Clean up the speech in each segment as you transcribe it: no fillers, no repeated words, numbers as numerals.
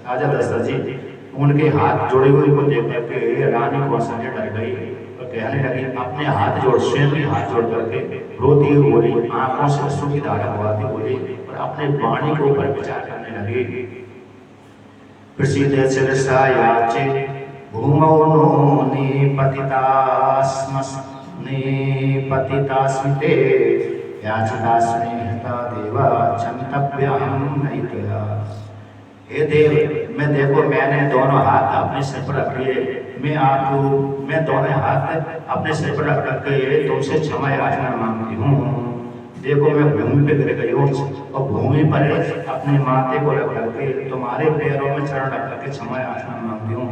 राजा दशरथ जी उनके हाथ जोड़े हुए को देख करके रानी कौशल्या डर गई और कहने लगी, अपने हाथ जोड़, स्वयं ही हाथ जोड़ करके रोती हुई बोली, आंखों से अश्रु की धारा बहाती बोली और अपने वाणी के ऊपर विचार करने लगी। प्रसीद शिरसा याचे भूमौ नो निपतितास्मिते याचितास्मि हता देवा क्षन्तव्यहं नैतया। हे देव, मैं देखो मैंने दोनों हाथ अपने सिर पर रख लिए, मैं दोनों हाथ अपने सिर पर रख करके तुमसे क्षमा याचना मांगती हूँ। देखो मैं भूमि पे गिर गई हूँ और भूमि पर अपने माथे को रख करके तुम्हारे पैरों में चरण रख करके क्षमा याचना मांगती हूँ।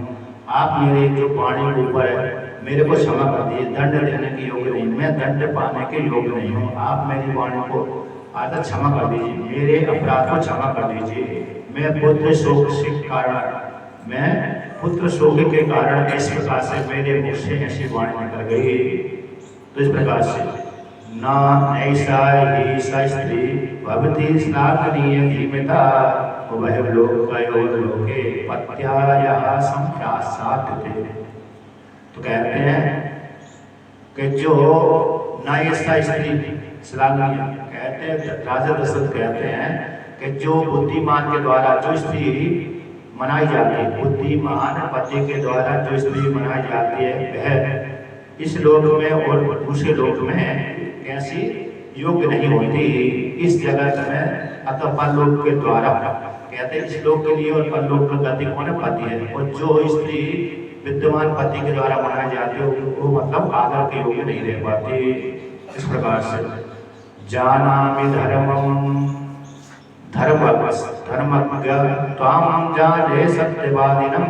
आप मेरे जो वाणी के ऊपर है मेरे को क्षमा कर दीजिए, दंड देने के योग्य नहीं, मैं दंड पाने के योग्य नहीं हूँ। आप मेरी वाणी को आदत क्षमा कर दीजिए, मेरे अपराध को क्षमा कर दीजिए। मैं पुत्र शोक के कारण इस प्रकार से मेरे मुख से ऐसी वाणी निकल गई। तो इस प्रकार से ना ऐसा ही स्त्री भवती श्लाघनीय धीमता वह लोक लोके पत्याया संख्यासाध्य। तो कहते हैं कि जो ना ऐसा स्त्री श्लाघनीय, कहते हैं राजा दशरथ कहते हैं कि जो बुद्धिमान के द्वारा जो स्त्री मनाई जाती है, बुद्धिमान पति के द्वारा जो स्त्री मनाई जाती है वह इस लोक में और दूसरे लोक में कैसी योग्य नहीं होती इस जगत में। अतः परलोक के द्वारा कहते हैं इस लोक के लिए और परलोक का गति कौन है? पति है। और जो स्त्री विद्यमान पति के द्वारा मनाई जाती है वो मतलब आदर के योग्य नहीं रह पाती। इस प्रकार से जानामि धर्मज्ञ त्वां जाने सत्यवादिनं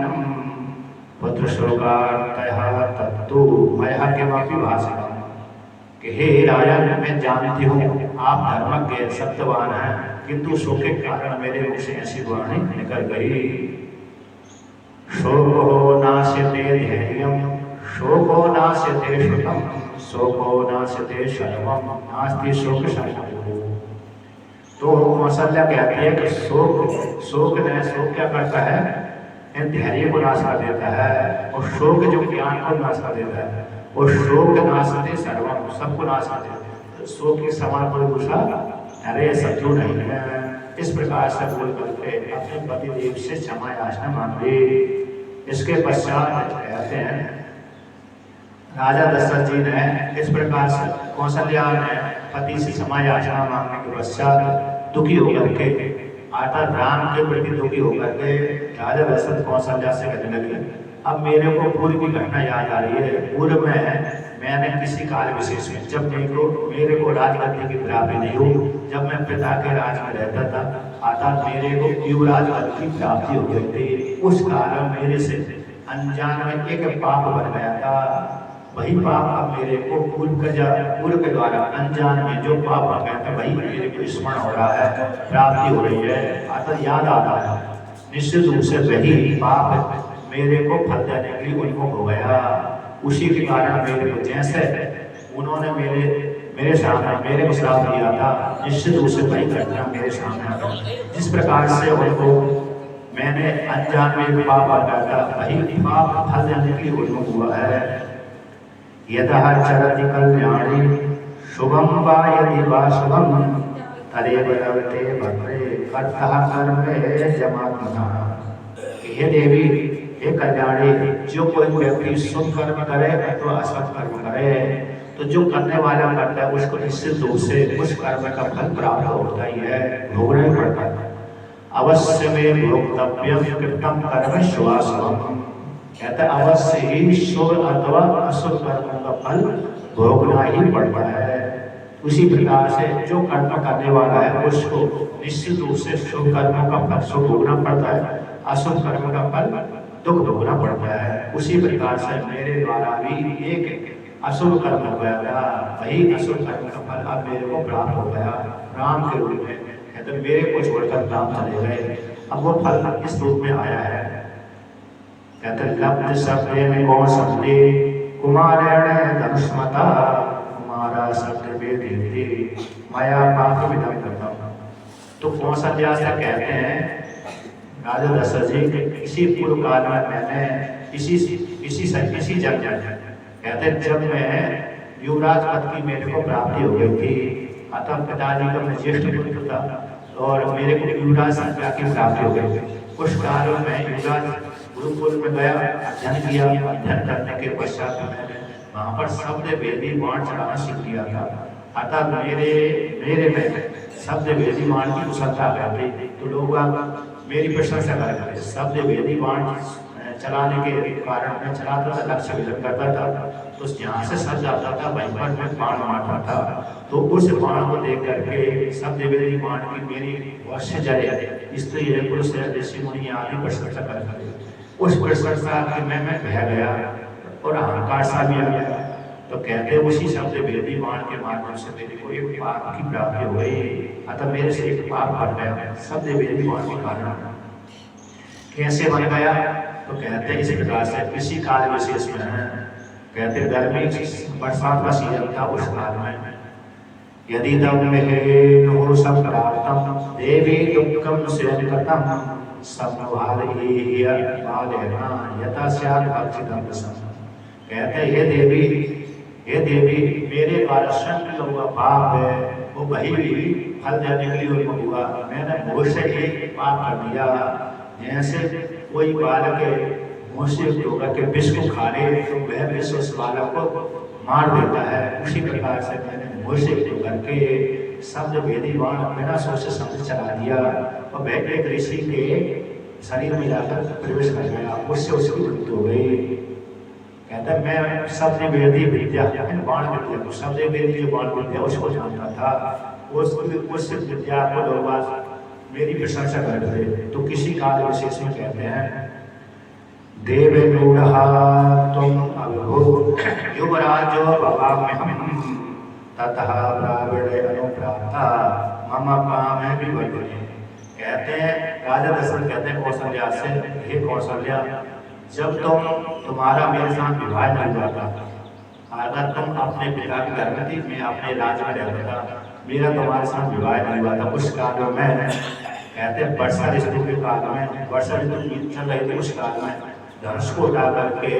पुत्र शोकार्तयः तत्तु मया किमपि भाषितम्। कि हे राजन, मैं जानती हूँ आप धर्मज्ञ सत्यवान हैं, किंतु शोक के कारण मेरे मुख से ऐसी वाणी निकल गई। शोको नास्यते धैर्यं शोको नास्यते श्रुतं शोको नास्यते शर्वं नास्ति शोक शर्मः। तो कौशल्या कहती है कि शोक क्या करता है? धैर्य को नाश कर देता है और शोक जो ज्ञान को नाश कर देता है और शोक नाशते सर्वम, सबको नाश कर देता है। शोक के समान कोई दूसरा अरे शत्रु नहीं है। इस प्रकार से बोल करके अपने पति देव से क्षमा याचना मांगी। इसके पश्चात कहते हैं राजा दशरथ जी ने इस प्रकार से कौशल्या ने पति से क्षमा याचना मांगने के पश्चात दुखी होकर के राम के प्रति दुखी होकर के राजा दशरथ कौशल्या से कहने लगे, अब मेरे को पूर्व की घटना याद आ रही है। पूर्व में मैंने किसी काल विशेष में जब मेरे को राजगद्दी की प्राप्ति नहीं हुई, जब मैं पिता के राज में रहता था अर्थात मेरे को युवराज पद की प्राप्ति हो गई थी। उस कारण मेरे से अनजान में एक पाप बन गया था। वही पाप अब मेरे को पूर्व के द्वारा अनजान में जो पाप बन गया था वही मेरे को स्मरण हो रहा है, प्राप्ति हो रही है, अर्थात याद आ रहा है। निश्चित रूप से वही पाप मेरे को फल देने के लिए उन्मुख हो गया। उसी के कारण मेरे को जैसे उन्होंने मेरे सामने मेरे को श्राप दिया था, निश्चित रूप से वही घटना मेरे सामने आ गई। जिस प्रकार से उनको मैंने अनजान में पाप आ गया था वही पाप फल देने के लिए उन्मुख हुआ है। यदा चरति कल्याणी शुभम वा यदि वा शुभम तदेव लभते भद्रे कर्तः कर्मे जमात्मना। हे देवी, हे कल्याणी, जो कोई व्यक्ति शुभ कर्म करे तो असत कर्म करे तो जो करने वाला करता है उसको निश्चित रूप से उस कर्म का फल प्राप्त होता ही है, भोगना ही पड़ता है। अवश्य में भोक्तव्यम कृतम कर्म शुभाशुभम। कहता है अवश्य ही शुभ अथवा अशुभ कर्मों का फल भोगना ही पड़ता है। उसी प्रकार से जो कर्म करने वाला है उसको निश्चित रूप से शुभ कर्मों का फल सुख भोगना पड़ता है, अशुभ कर्म का फल दुख भोगना पड़ता है। उसी प्रकार से मेरे द्वारा भी एक अशुभ कर्म हो गया था, वही अशुभ कर्म का फल अब मेरे को प्राप्त हो गया राम के रूप में। कहते मेरे को छोड़कर राम चले गए, अब वो फल इस रूप में आया है। कहते लब्ध शब्दे में कौन शब्दे कुमारेण धनुष्मता कुमारा शब्द वेदी माया पाप विदम करता। तो कौशल्या से कहते हैं राजा दशरथ जी के इसी पूर्व काल में मैंने इसी जन्म कहते जब मैं युवराज पद की मेरे को प्राप्ति हो गई थी, अतः पिताजी का मैं ज्येष्ठ पुत्र था और मेरे को युवराज संज्ञा की प्राप्ति हो गई। उस काल में मैं युवराज गुरुकुल में गया, अध्ययन किया। अध्ययन करने के पश्चात मैंने वहाँ पर शब्द वेदी बाण चढ़ाना सीख लिया था। अतः मेरे में शब्द वेदी बाण की कुशलता गई थी, तो लोग मेरी प्रशंसा करते। शब्द वेदी बाण चलाने के कारण मैं चलाता था, लक्ष्य विजन करता था, तो जहाँ से शब्द आता था वहीं पर मैं बाण मारता था। तो उस बाण को देख करके शब्द वेदी बाण की मेरी अवश्य जय स्त्री है, पुरुष है, ऋषि मुनि आदि प्रशंसा करते। उस प्रशंसा के मैं बह गया और अहंकार सा भी आ गया। तो कहते उसी शब्द वेदी बाण के माध्यम से मेरे को एक पाप की प्राप्ति हो गई। अतः मेरे से एक पाप बन गया शब्द वेदी बाण के कारण। कैसे बन गया? तो कहते इस प्रकार से किसी काल विशेष में है, कहते गर्मी बरसात का सीजन था, उस काल में यदि दम में संप्राप्तम देवी दुक्कम स्यंकतम संभालहि बालेना यथा स्यात् भक्षितम सम। कहते हे देवी मेरे द्वारा संग हुआ पाप है वो वही भी फल देने के लिए हुआ। मैंने भूल से एक पाप कर दिया, जैसे कोई बालक मुँह से होकर के विष को खा ले तो वह विष उस बालक को मार देता है, उसी प्रकार से मैंने मुँह से होकर के शब्द वेदी बाण बिना सोचे समझ चला दिया और वह एक ऋषि के शरीर में जाकर प्रवेश कर गया, उससे उसकी मृत्यु हो गई। कहता है मैं शब्द वेदी विद्या बाण विद्या को शब्द वेदी जो बाण विद्या उसको जानता था, उस विद्या को लोग मेरी प्रशंसा करते। तो किसी काल विशेष में कहते हैं देव मूढ़ा तुम अभिभो युवराजो भवाम्यहम् ततः ब्राह्मणे अनुप्राप्ता मम पामे विवर्धिनी। कहते हैं राजा दशरथ कहते हैं कौशल्या से, हे कौशल्या जब तुम्हारा मेरे साथ विवाह नहीं हुआ था, अगर तुम अपने पिता के घर में थी, मैं अपने राज्य में रहता था, मेरा तुम्हारे साथ विवाह नहीं हुआ था, उस काल में कहते हैं वर्षा ऋतु के काल में, वर्षा ऋतु चल रही थी, उस काल में धनुष को उठा करके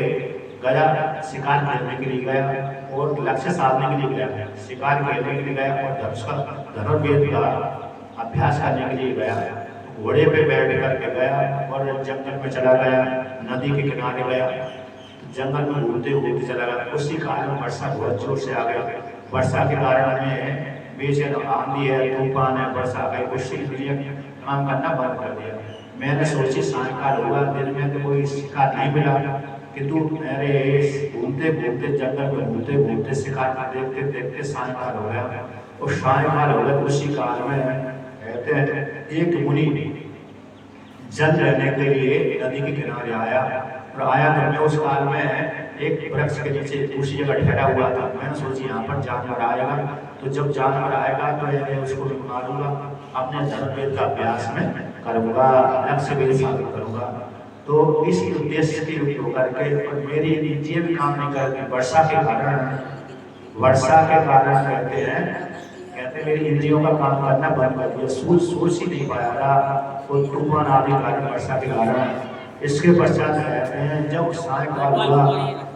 गया शिकार खेलने के लिए गया और लक्ष्य साधने के लिए गया, शिकार खेलने के लिए गया और धनुर्वेद का अभ्यास करने के लिए गया। घोड़े पे बैठ करके गया और जंगल में चला गया, नदी के किनारे गया, जंगल में घूमते घूमते चला गया। उसी काल में वर्षा बहुत जोर से आ गया। वर्षा के कारण में बेचैन आंधी है, तूफान है, वर्षा आ गई, उसके लिए काम करना बंद कर दिया। मैंने सोची सायंकाल होगा, दिन में तो कोई शिकार नहीं मिला, किंतु मेरे घूमते घूमते जंगल में घूमते घूमते शिकार देखते देखते सायंकाल हो गया। और सायंकाल हो गया उसी काल में कहते हैं एक मुनि जल रहने के लिए नदी के किनारे आया और आया तो मैं उस काल में एक वृक्ष के नीचे उसी जगह ठहरा हुआ था। मैंने सोची यहाँ पर जानवर आएगा, तो जब जानवर आएगा तो मैं उसको मारूंगा, अपने धनुर्वेद का अभ्यास में करूंगा, लक्ष्य वेद साबित करूंगा। तो इसी उद्देश्य के होकर के और मेरी इंद्रिय भी काम नहीं करती, वर्षा के कारण कहते मेरी इंद्रियों का काम करना बंद कर दिया, सोच ही नहीं पाया था, कोई तूफान आदि कारण वर्षा के कारण। इसके पश्चात कहते हैं जब सायंकाल हुआ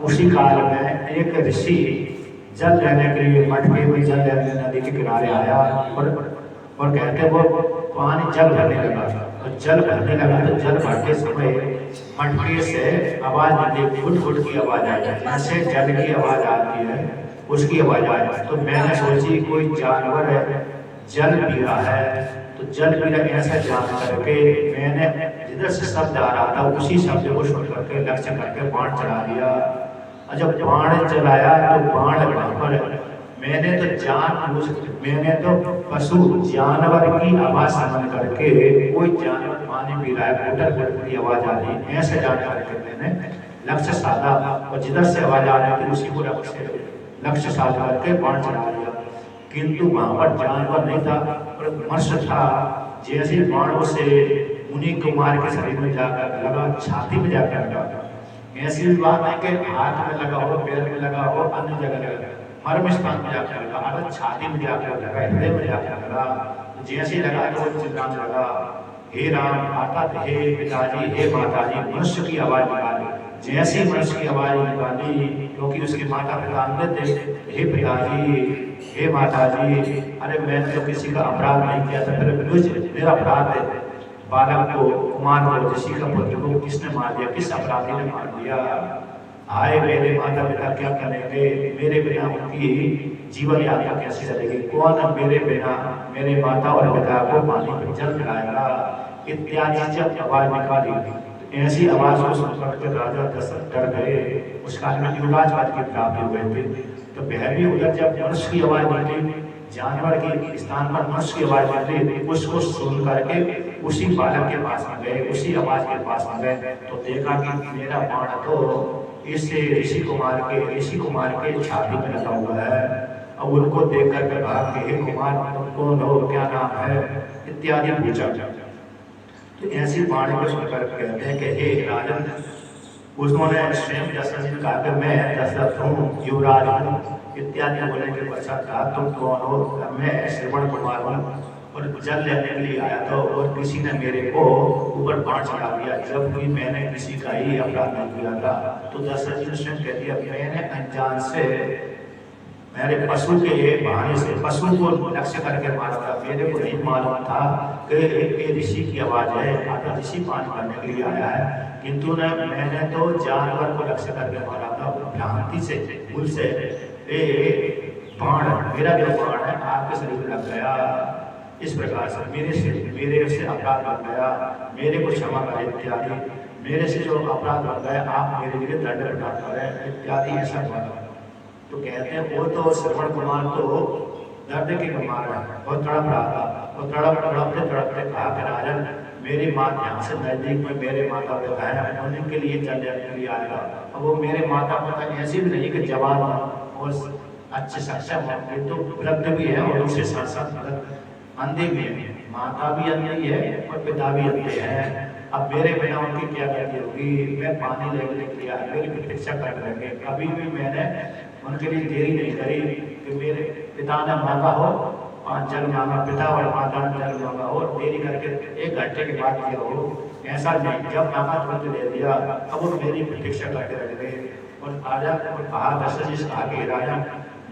उसी काल में एक ऋषि जल लेने के लिए मटके में जल लेने नदी के किनारे आया और कहते वो पानी जल भरने लगा। तो जल भरने लगा तो जल भरते समय मटके से आवाज निकली, फुट फुट की आवाज आई, जैसे जल की आवाज आती है उसकी आवाज आई। तो मैंने सोची कोई जानवर है जल पी रहा है, तो जल पी रहा ऐसा जान करके मैंने जिधर से शब्द आ रहा था उसी शब्द को सुन करके लक्ष्य करके बाण चला दिया। और जब बाण चलाया तो बाण वहां पर मैंने तो पशु जानवर की आवाज समझ करके कोई जानवर पानी पी रहा है, घुटन घुटन की आवाज आ रही है, ऐसे जान करके मैंने लक्ष्य साधा और जिधर से आवाज आ रही थी उसी को लक्ष्य साध करके बाण चला दिया। किंतु वहां पर जानवर नहीं था और मनुष्य था। जैसे बाण से मुनि कुमार के शरीर में जाकर लगा, छाती में जाकर लगा। ऐसी भी बात है कि हाथ में लगा हो, पैर में लगा हो, अन्य जगह लगा, मर्म स्थान में जाकर लगा, अगर छाती में जाकर लगा, हृदय में जाकर लगा। जैसे लगा तो चिल्लाने लगा हे राम माता, हे पिताजी, हे माताजी, मनुष्य की आवाज निकाली। जैसी मनुष्य की आवाज निकाली, क्योंकि उसके माता पिता अंधे थे, हे पिताजी, हे माताजी, अरे मैंने तो किसी का अपराध नहीं किया था, फिर मुझे मेरा अपराध है, बालक को, कुमार को, ऋषि का पुत्र को किसने मार दिया, किस अपराधी ने मार दिया। आए मेरे माता पिता क्या करेंगे, मेरे बिना उनकी जीवन यात्रा कैसी चलेगी, कौन मेरे बिना मेरे माता और पिता को पानी पर जल पिलाएगा, इत्यादि जब आवाज निकाली। ऐसी आवाज को सुनकर के राजा दशरथ डर गए। उस काल में युवराजवाद की प्राप्ति हुए थे, तो वह भी उधर जब मनुष्य की आवाज निकली, जानवर के स्थान पर मनुष्य की आवाज निकली, उसको सुन करके उसी बालक के पास में गए, उसी आवाज के पास में गए, तो देखा कि मेरा बाण तो इस ऋषि कुमार के छाती में लगा हुआ है। अब उनको देख कर के कहा कि हे कुमार, तुम कौन हो, क्या नाम है, इत्यादि पूछा। तो ऐसी वाणी को सुनकर कहते हैं कि हे राजन, उन्होंने स्वयं दशरथ जी ने कहा कि मैं दशरथ हूँ, युवराज हूँ, इत्यादि बोलने के पश्चात कहा तुम कौन हो, मैं श्रवण कुमार हूँ और जल लेने के लिए आया था और किसी ने मेरे को ऊपर बाण चढ़ा दिया, जबकि मैंने किसी का ही अपराध नहीं किया था। तो दशरथ जी ने स्वयं कह दिया मैंने अनजान से मेरे पशु के बहाने से पशु को लक्ष्य करके मारा था, मेरे को नहीं मालूम था कि ऋषि की आवाज है, आता ऋषि पान करने के लिए आया है, किंतु मैंने तो जानवर को लक्ष्य करके मारा था, भ्रांति से, भूल से बाण, मेरा जो बाण है आपके शरीर में लग गया, इस प्रकार से मेरे से अपराध बन गया, मेरे को क्षमा करें इत्यादि, मेरे से जो अपराध बन गया आप मेरे लिए दंड प्रदान करें इत्यादि, ऐसा बोला। तो कहते हैं वो तो श्रवण कुमार तो दर्द के कुमार है, बहुत तड़प रहा था, और तड़पते कहा कि राजन मेरी माँ यहाँ से नजदीक में मेरे माता पिता है, उन्हीं के लिए चल जाने के लिए आएगा। अब वो मेरे माता पिता ऐसे भी नहीं कि जवान और अच्छे सक्षम है, तो वृद्ध भी है और उसके साथ साथ अंधे भी है, माता भी अंधी है और पिता भी अंधे हैं। अब मेरे बिना उनकी क्या गलती होगी, मैं पानी लेने के लिए मेरी प्रतीक्षा कर लेंगे, कभी भी मैंने उनके लिए देरी नहीं करी कि मेरे पिता ने मांगा हो जल मांगा, पिता और माता ने जल मांगा हो, देरी करके 1 घंटे के बाद दिया हो, ऐसा नहीं, जब मांगा तुरंत दे दिया। अब वो मेरी प्रतीक्षा करके रह गए और राजा को कहा, दशरथ जी से कहा कि राजा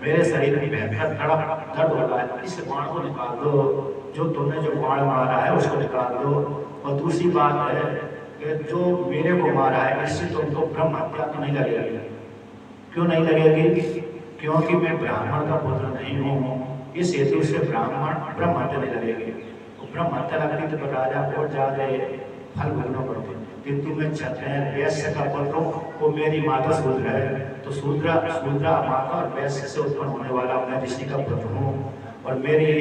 मेरे शरीर में भयंकर दर्द हो रहा है, इस बाण को निकाल दो, जो तुमने जो बाण मारा है उसको निकाल दो। और दूसरी बात है कि जो मेरे को मारा है इससे तुमको ब्रह्म हत्या तो नहीं लगेगी। क्यों नहीं लगेगी? क्योंकि मैं ब्राह्मण का पुत्र नहीं हूँ, इस हेतु से ब्राह्मण ब्रह्म हत्या नहीं लगेगी। तो ब्रह्म हत्या लगती तो राजा और ज्यादा फल भोगना पड़ते, किंतु मैं क्षत्रिय वैश्य का पुत्र हूँ, वो मेरी माता शूद्र है, तो शूद्र माता और वैश्य से उत्पन्न होने वाला मैं ऋषि का पुत्र हूँ, और मेरी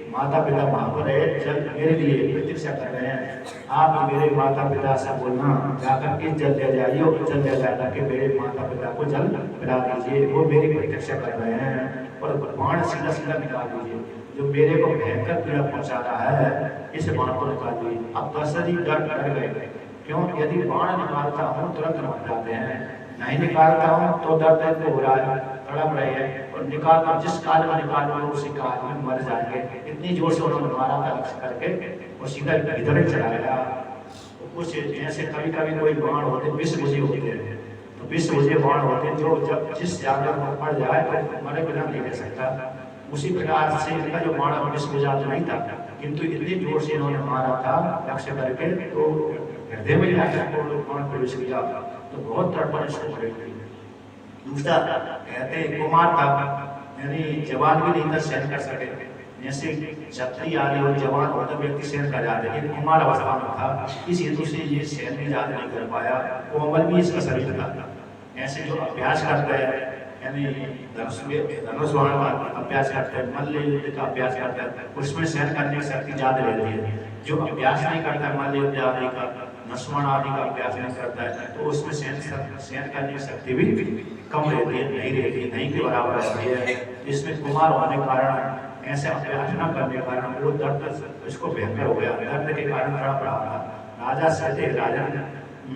माता पिता वहाँ पर है, जल मेरे लिए प्रतीक्षा कर रहे हैं। आप मेरे माता पिता से बोलना जाकर के जल ले जाइए और जल ले जाकर के मेरे माता पिता को जल पिला दीजिए, वो मेरी प्रतीक्षा कर रहे हैं, और बाण सीधा सीधा निकाल दीजिए, जो मेरे को भयंकर पीड़ा पहुँचा रहा है, इस बाण को निकाल दीजिए। अब दशरथ जी डर गए, क्यों? यदि बाण निकालता हूँ तुरंत मर जाते हैं, नहीं निकालता हूँ तो दर्द हो रहा है, तड़प रहे हैं, और निकालता जिस काल में निकालूंगा उसी काल में मर जाएंगे। इतनी जोर से उन्होंने मारा था लक्ष्य करके, और सीधा इधर ही चला गया। कुछ ऐसे कभी कभी कोई बाण होते विष बुझे होते हैं, तो विष बुझे बाण होते हैं, जो जब जिस जानवर को पड़ जाए तो मरे बिना नहीं रह सकता। उसी प्रकार से इनका जो बाण विष बुझा तो नहीं था, किंतु इतनी जोर से इन्होंने मारा था लक्ष्य करके, तो हृदय में जाकर बाण प्रवेश किया, तो बहुत तड़पन इसको पड़ेगी। दूसरा कहते कुमार था, यानी जवान भी नहीं था सहन कर सके, जैसे क्षत्रिय आदि और जवान होता व्यक्ति सहन कर जाते, लेकिन कुमार अवस्था में था, इस हेतु से ये सहन भी ज्यादा नहीं कर पाया, कोमल भी इसका शरीर था। ऐसे जो अभ्यास करता है, यानी धनुष बाण का अभ्यास करता है, मल्ल युद्ध का अभ्यास करता है, उसमें सहन करने की शक्ति ज्यादा रहती है। जो अभ्यास नहीं करता मल्ल युद्ध आदि का, नस्वन आदि का अभ्यास नहीं करता है, तो उसमें सहन करने की शक्ति भी कम रहती है, नहीं रहती है, नहीं के बराबर रहती है। इसमें कुमार होने के कारण, ऐसे अभ्यास न करने के कारण वो दर्द इसको भयंकर हो गया, दर्द के कारण तड़प रहा था। राजा से राजा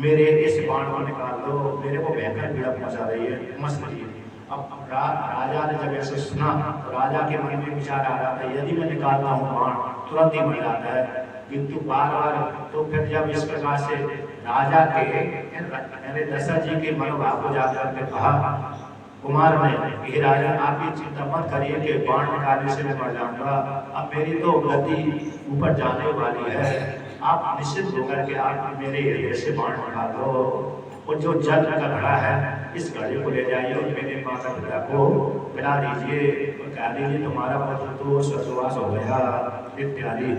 मेरे इस बाण को निकाल दो, मेरे को भयंकर पीड़ा पहुंचा रही है, मत लीजिए। अब राजा ने जब ऐसे सुना, तो राजा के मन में विचार आ रहा था, यदि मैं निकालता हूँ बाण तुरंत ही मर जाता है, किंतु बार बार तो फिर जब इस प्रकार से राजा के यानी दशरथ जी के मनोभाव को जाकर के कहा कुमार ने, हे राजा आप ये चिंता मत करिए कि बाण निकालने से मैं मर जाऊंगा, अब मेरी तो गति ऊपर जाने वाली है, आप निश्चित होकर के आप मेरे हृदय से बाण निकाल दो और जो जल का घड़ा है इस घड़े को ले जाइए और मेरे माता पिता को पिला दीजिए और कह दीजिए तुम्हारा पुत्र तो स्वर्गवास हो गया इत्यादि।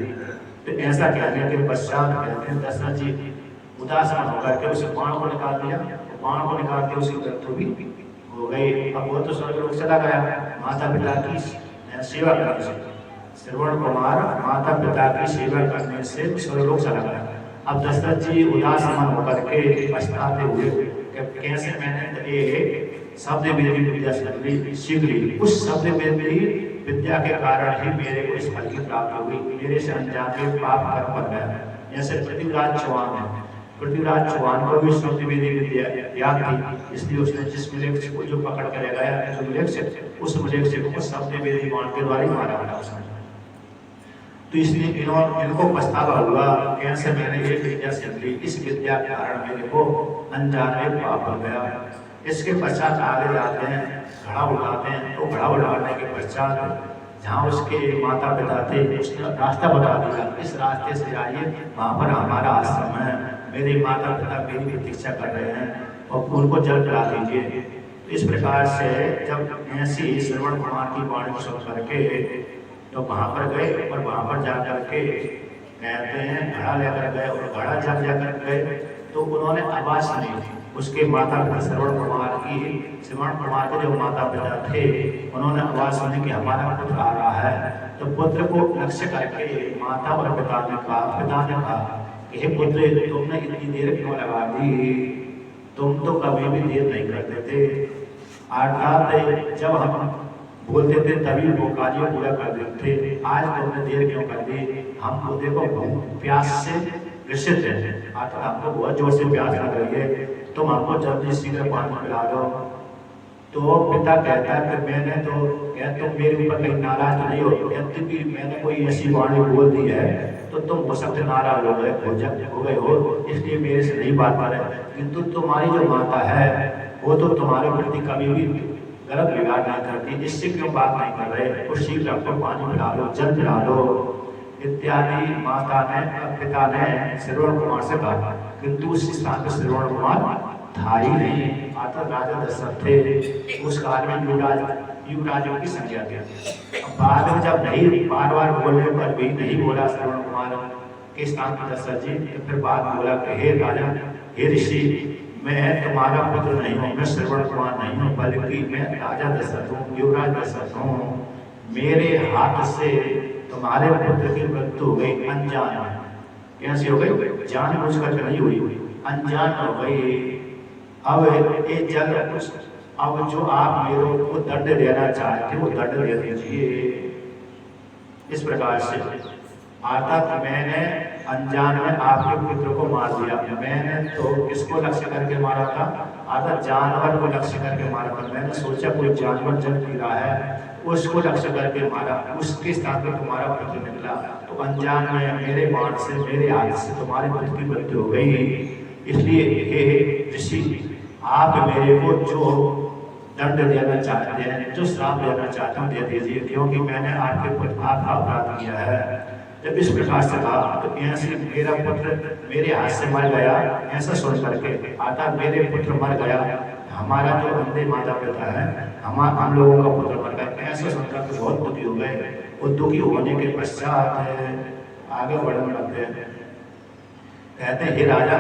तो ऐसा कहने के पश्चात कहते हैं दशरथ जी उदासन होकर के उस बाण को निकाल दिया, बाण को निकाल के उसकी मृत्यु भी हो गई। अब वो तो स्वर्गलोक चला गया माता पिता की सेवा करने से। श्रवण कुमार माता पिता की सेवा करने से स्वर्गलोक चला गया। अब दशरथ जी उदास मन होकर के पछताते हुए कैसे मैंने ये शब्द वेदी विद्या सीख ली, उस शब्द वेदी विद्या के कारण ही मेरे को इस फल की प्राप्ति हुई, मेरे से अनजाने पाप कर्म बन गया। जैसे पृथ्वीराज चौहान है, पृथ्वीराज चौहान को भी शब्द वेदी विद्या याद थी, इसलिए उसने जिस मृक्ष को जो पकड़ कर ले गया जो मृक्ष उस मृक्ष को शब्द वेदी बाण के द्वारा ही मारा गया उसने। तो इसलिए इनको पछतावा हुआ कैसे मैंने ये विद्या सीख ली, इस विद्या के कारण मेरे को अनजाने पाप हो गया। इसके पश्चात आगे जाते हैं, घड़ा उठाते हैं, तो घड़ा उठाने के पश्चात जहाँ उसके माता पिता थे उसने रास्ता बता दिया, इस रास्ते से आइए, वहाँ पर हमारा आश्रम है, मेरे माता पिता मेरी प्रतीक्षा कर रहे हैं और उनको जल पिला दीजिए। इस प्रकार से जब ऐसी श्रवण कुमार की वाणी को सुन करके तो वहाँ पर गए और वहाँ पर जा करके कहते हैं घड़ा लेकर गए और घड़ा जब जाकर गए तो उन्होंने आवाज़ सुनी उसके माता पिता श्रवण कुमार के जो माता पिता थे उन्होंने आवाज़ सुनी कि हमारा पुत्र आ रहा है। तो पुत्र को लक्ष्य करके माता और पिता ने कहा कि हे पुत्र तुमने इतनी देर क्यों लगा दी, तुम तो कभी भी देर नहीं करते थे, अर्थात जब हम बोलते थे तभी वो कार्य पूरा कर देते थे, आज तुमने देर क्यों कर दी, हम तो देखो प्यास से ग्रसित है, अर्थात हमको बहुत जोर से प्यास लग रही है, तुम हमको जल्दी शीघ्र पानी पिला दो। तो पिता कहता है कि मैंने तो तुम मेरे ऊपर कहीं नाराज तो नहीं हो, यद्यपि मैंने कोई ऐसी वाणी बोल दी है तो तुम हो सकते नाराज हो गए हो, इसलिए मेरे से नहीं बात कर रहे, किंतु तुम्हारी जो माता है वो तो तुम्हारे प्रति कभी भी गलत व्यवहार नहीं करती, इससे क्यों बात नहीं कर रहे, उस शीघ्र हमको पानी पिला दो, जल पिला दो इत्यादि माता ने पिता ने श्रवण कुमार से कहा। किंतु उस स्थान पर श्रवण कुमार था ही नहीं, अर्थात राजा दशरथ थे, उस काल में युवराजों की संख्या थी। बाद में जब नहीं बार बार बोलने पर भी नहीं बोला श्रवण कुमार के स्थान पर दशरथ जी, तो फिर बाद बोला कि हे राजा हे ऋषि, मैं तुम्हारा पुत्र नहीं हूँ, मैं श्रवण कुमार नहीं हूँ, बल्कि मैं राजा दशरथ हूँ, युवराज दशरथ हूँ, मेरे हाथ से तुम्हारे पुत्र की मृत्यु हो गई अनजान। कैसी हो गई? जानबूझ कर नहीं हुई, अनजान हो गई। अब ये जल अब जो आप मेरे को दंड देना चाहते हो दंड दे दीजिए। इस प्रकार से अर्थात मैंने अनजान में आपके पुत्र को मार दिया, मैंने तो किसको लक्ष्य करके मारा था, अर्थात जानवर को लक्ष्य करके मारा था। मैंने सोचा कोई जानवर जल पी रहा है उसको लक्ष्य करके मारा, उसके स्थान पर तुम्हारा पुत्र निकला, तो अनजान में मेरे बाण से मेरे हाथ से तुम्हारे पुत्र की मृत्यु हो गई। इसलिए हे ऋषि आप मेरे को जो दंड देना चाहते हैं, जो श्राप देना चाहते हैं दे दीजिए, क्योंकि मैंने आपके पुत्र आपका अपराध किया है। जब इस प्रकार से कहा तो ऐसे मेरा पुत्र मेरे हाथ से मर गया, ऐसा सुन करके आता मेरे पुत्र मर गया, हमारा जो अंधे माता पिता है हम लोगों का पुत्र मर गया, ऐसा सुनकर तो बहुत दुखी हो गए। वो दुखी होने के पश्चात आगे बढ़ने लगते हैं, कहते हैं हे राजा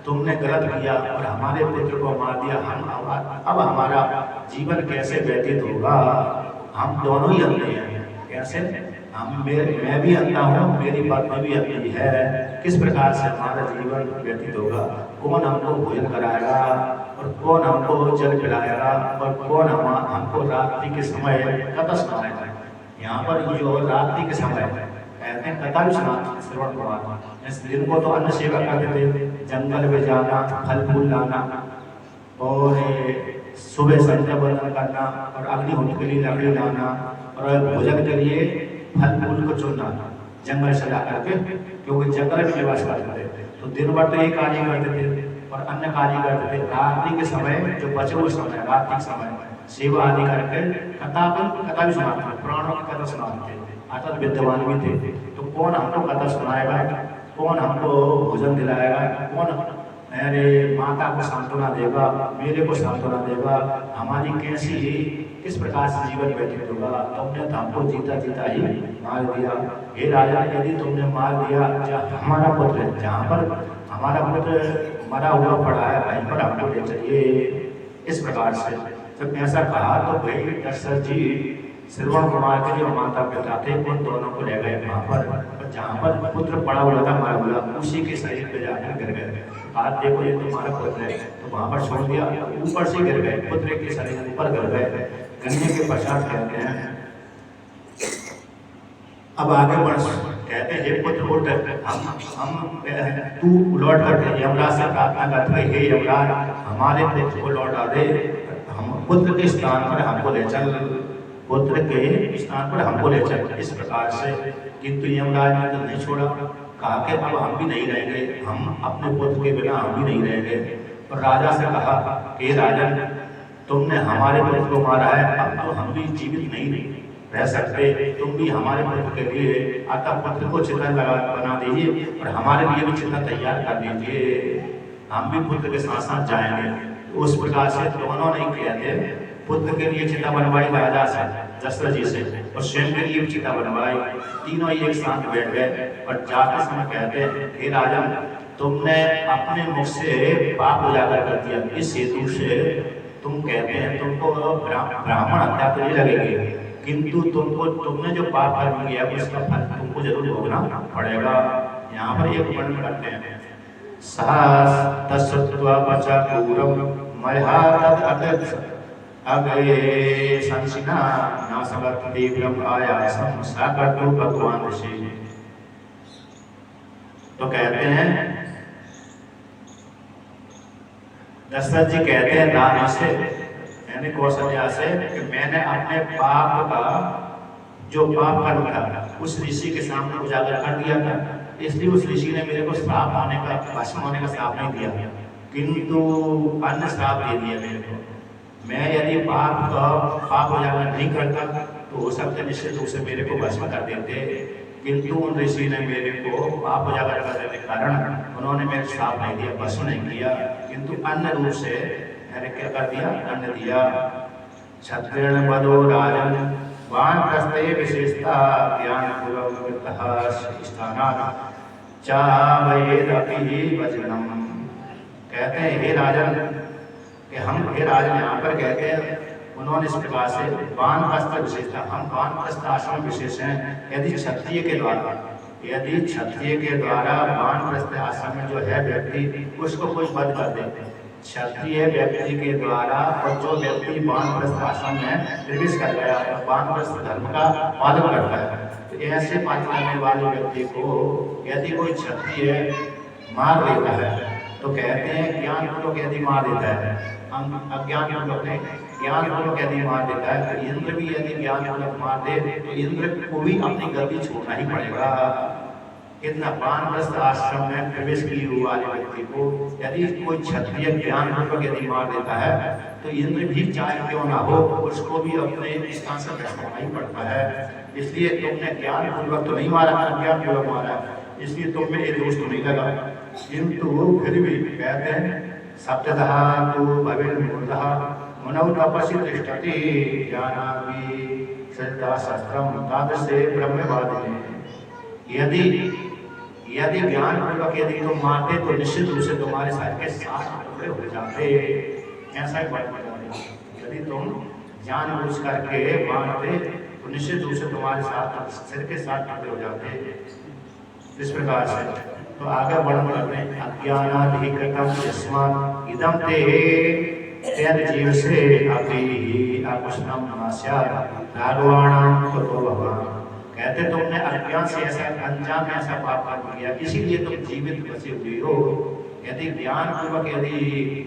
तुमने गलत किया और हमारे पुत्र को मार दिया, हम अब हमारा जीवन कैसे व्यतीत होगा, हम दोनों ही अंधे हैं, कैसे मैं भी अंधा हूँ, मेरी पत्नी भी अंधी है, किस प्रकार से हमारा जीवन व्यतीत होगा, कौन हमको भोजन कराएगा और कौन हमको जल पिलाएगा और कौन हमको रात्रि के समय कथा सुनाएगा। यहाँ पर जो रात्रि के समय कहते हैं कथा भी सुना श्रवण कुमार, इस दिन को तो अन्न सेवा करते थे, जंगल में जाना, फल फूल लाना और सुबह संध्या वंदन करना और अग्निहोत्र के लिए लकड़ी लाना और भोजन के लिए फल फूल को चुनना, जंगल से ला करके क्योंकि जंगल में निवास करते थे। तो दिन भर तो ये कार्य करते थे और अन्य कार्य करते थे। रात्रि के समय जो बचे हुए समय, रात्रि के समय सेवा आदि करके कथा भी सुनाते थे, पुराणों की कथा सुनाते थे। अर्थात विद्वान भी थे। तो कौन हमको कथा सुनाएगा, कौन हमको भोजन दिलाएगा, कौन मेरे माता को सांत्वना देगा, मेरे को सांत्वना देगा, हमारी कैसी किस प्रकार से जीवन व्यतीत होगा। तुमने तो हमको जीता जीता ही मार दिया। हे राजा, यदि तुमने मार दिया हमारा पुत्र, जहाँ पर हमारा पुत्र मरा हुआ पड़ा है वहीं पर हमको ले चलिए। इस प्रकार से जब ऐसा कहा तो भाई दशरथ जी श्रवण कुमार के जो माता पिता थे उन दोनों को ले गए वहाँ पर, जहाँ पर पुत्र पड़ा हुआ था मरा हुआ, उसी के शरीर पे जाकर गिर गए। आज देखो ये तुम्हारा पुत्र है, तो वहाँ पर छोड़ दिया, ऊपर से गिर गए, पुत्र के शरीर ऊपर गिर गए। गिरने के पश्चात कहते हैं अब आगे बढ़, कहते हे पुत्र उठ, हम तू लौट कर यमराज से प्रार्थना करते हे यमराज हमारे पुत्र को लौटा दे, हम पुत्र के स्थान पर हमको ले चल, पुत्र के स्थान पर हमको ले चल। इस प्रकार से किंतु यमराज ने तो नहीं छोड़ा, कहा कि अब हम भी नहीं रहेंगे, हम अपने पुत्र के बिना हम भी नहीं रहेंगे। और राजा से कहा कि राजन तुमने हमारे पुत्र को मारा है, अब तो हम भी जीवित नहीं रह सकते, तुम भी हमारे पुत्र के लिए अतः पुत्र को चिता बना दीजिए और हमारे लिए भी चिता तैयार कर दीजिए, हम भी पुत्र के साथ साथ जाएंगे। तो उस प्रकार से दोनों ने किया थे, पुत्र के लिए चिता बनवाई राजा से, दशरथ जी से, और स्वयं के लिए चिता बनवाई। तीनों ही एक साथ बैठ गए और जाते समय कहते हैं हे राजन तुमने अपने मुख से पाप उजागर कर दिया, इस हेतु से तुम कहते हैं तुमको ब्राह्मण हत्या तो नहीं लगेगी, किंतु तुमने जो पाप कर्म किया उसका फल तुमको जरूर भोगना पड़ेगा। यहाँ पर एक वर्णन करते हैं भगवान ऋषि। तो कहते हैं दशरथ जी कहते हैं रानी से यानी कौशल्या से कि मैंने अपने पाप का जो पाप कर्म था उस ऋषि के सामने उजागर कर दिया था, इसलिए उस ऋषि ने मेरे को श्राप होने का, भस्म होने का श्राप नहीं दिया, किंतु अन्य श्राप दे दिया मेरे को। मैं यदि पाप उजागर नहीं करता तो हो सकता है निश्चित रूप से मेरे को भस्म कर देते, किंतु उन ऋषि ने मेरे को पाप उजागर करने के कारण उन्होंने मेरे श्राप नहीं दिया, भस्म नहीं किया, किंतु अन्य रूप से मैंने क्या कर दिया, अन्न दिया। क्षत्रिण पदो राजन वानप्रस्थे विशेषता ज्ञान पुरवृत्तः स्थानात् चावयेदपि वचनम। कहते हैं हे राजन कि हम हे राजन यहाँ पर कहते हैं उन्होंने इस प्रकार से वानप्रस्थ विशेषता, हम वानप्रस्थ आश्रम विशेष हैं। यदि क्षत्रिय के द्वारा वानप्रस्थ आश्रम में जो है व्यक्ति उसको कोई वध कर देते हैं, क्षत्रिय व्यक्ति के द्वारा, और जो व्यक्ति वानप्रस्थ आश्रम में प्रवेश कर गया और वानप्रस्थ धर्म का पालन करता है, तो ऐसे पालन करने वाले व्यक्ति को यदि कोई क्षत्रिय मार देता है तो कहते हैं ज्ञान पूर्वक यदि मार देता है, अज्ञान पूर्वक नहीं, ज्ञान पूर्वक यदि मार देता है तो इंद्र भी यदि ज्ञान पूर्वक मार दे तो इंद्र को भी अपनी गति छोड़ना ही पड़ेगा। इतना वानप्रस्थ आश्रम में प्रवेश किए हुए वाले व्यक्ति को यदि कोई क्षत्रिय ज्ञान पूर्वक यदि मार देता है तो इंद्र भी चाहे क्यों ना हो उसको भी अपने स्थान से भ्रष्ट ही पड़ता है। इसलिए तुमने ज्ञान पूर्वक तो नहीं मारा, अज्ञान पूर्वक मारा, इसलिए तुम में ये दोष तो नहीं लगा, किंतु फिर भी कहते हैं सप्ततः तु भवेन्मूर्तः मनौ तपसि तिष्ठति ज्ञानाग्नि श्रद्धा शस्त्रम तादृशे ब्रह्मवादिने। यदि ज्ञान पूर्वक यदि तुम मारते तो निश्चित रूप से तुम्हारे शरीर के 7 टुकड़े हो जाते, ऐसा ही बात है। यदि तुम जानबूझ करके मारते तो निश्चित रूप से तुम्हारे शरीर के 7 टुकड़े हो जाते। इस प्रकार से तो आगे वर्णन करते हैं अज्ञानाधिकृतं यस्मात् इदं ते तेन जीव से अपि अकुशलं न स्यात् राघवाणां कुतो भवान्। कहते तुमने अज्ञान से ऐसा अनजान में ऐसा पाप कर्म किया, इसीलिए तुम जीवित बचे हुए हो। यदि ज्ञान पूर्वक यदि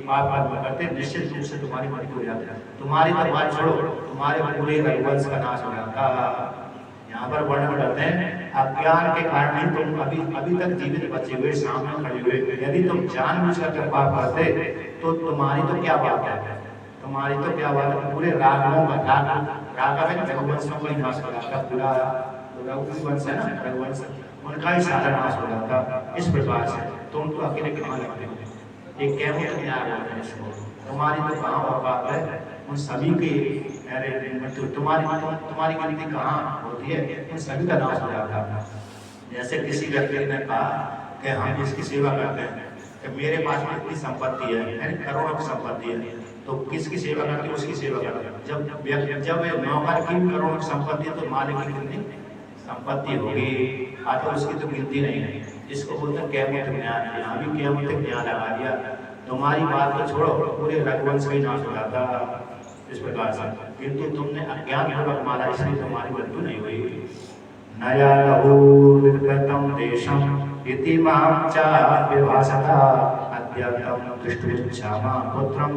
पाप कर्म करते निश्चित रूप से तुम्हारी मृत्यु हो जाती है। तुम्हारी तो बात छोड़ो, तुम्हारे पूरे रघुवंश का नाश हो जाता। यहाँ पर वर्णन करते हैं अज्ञान के कारण ही तुम अभी तक जीवित बचे हुए सामने खड़े हुए। यदि तुम जानबूझकर पाप करते तो तुम्हारी तो क्या बात है, तुम्हारी तो क्या बात है। पूरे रागों का राग में रघुवंशों का ही नाश हो जाता, पूरा रघुवंश है ना, रघुवंश उनका ही सारा नाश हो जाता। इस प्रकार से तुम तो अकेले कहाँ लगते हो, एक कैमूत न्याय होता है इसको। तुम्हारी तो कहाँ औकात है उन सभी की, अरे तुम्हारी गिनती कहाँ होती है, उन सभी का नाश हो जाता है। जैसे किसी व्यक्ति ने कहा कि हम इसकी सेवा करते हैं कि मेरे पास में इतनी संपत्ति है, करोड़ों की संपत्ति है, तो किसकी सेवा करते, उसकी सेवा करते। जब नौकर की करोड़ों की संपत्ति है तो मालिक की कितनी संपत्ति होगी, तो उसकी तो गिनती नहीं है। इसको बोलते हैं कैमूत ज्ञान। यहाँ भी कैमूत ज्ञान लगा दिया, तुम्हारी बात को छोड़ो, पूरे रघुवंश का ही नाश हो जाता इस प्रकार से। किंतु तुमने अज्ञान पूर्वक मारा, इसलिए तुम्हारी मृत्यु नहीं हुई। नया लहूर्गतम देशम इति मां च विभासता अद्यतम दृष्टुच्छामा पुत्रम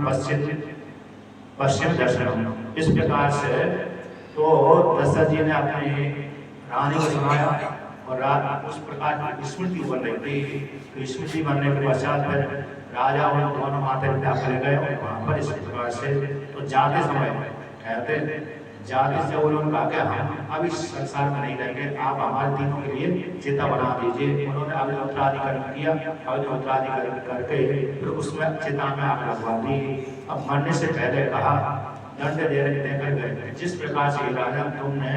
पश्चिम दर्शनम। इस प्रकार से तो दशरथ जी ने अपनी रानी को सुनाया और रात उस प्रकार की स्मृति बन रही थी। तो स्मृति बनने के पश्चात फिर राजा और दोनों माता पिता चले गए और वहाँ पर इस प्रकार से तो जाते समय कहते जाते से उन्होंने कहा कि हम अब इस संसार में नहीं रहेंगे, आप हमारे तीनों के लिए चिता बना दीजिए। उन्होंने अग्निहोत्राधिकरण किया, अग्निहोत्राधिकरण करके फिर उसमें चिता में आग लगवा दी। अब मरने से पहले कहा दंड देकर गए, जिस प्रकार से राजा तुमने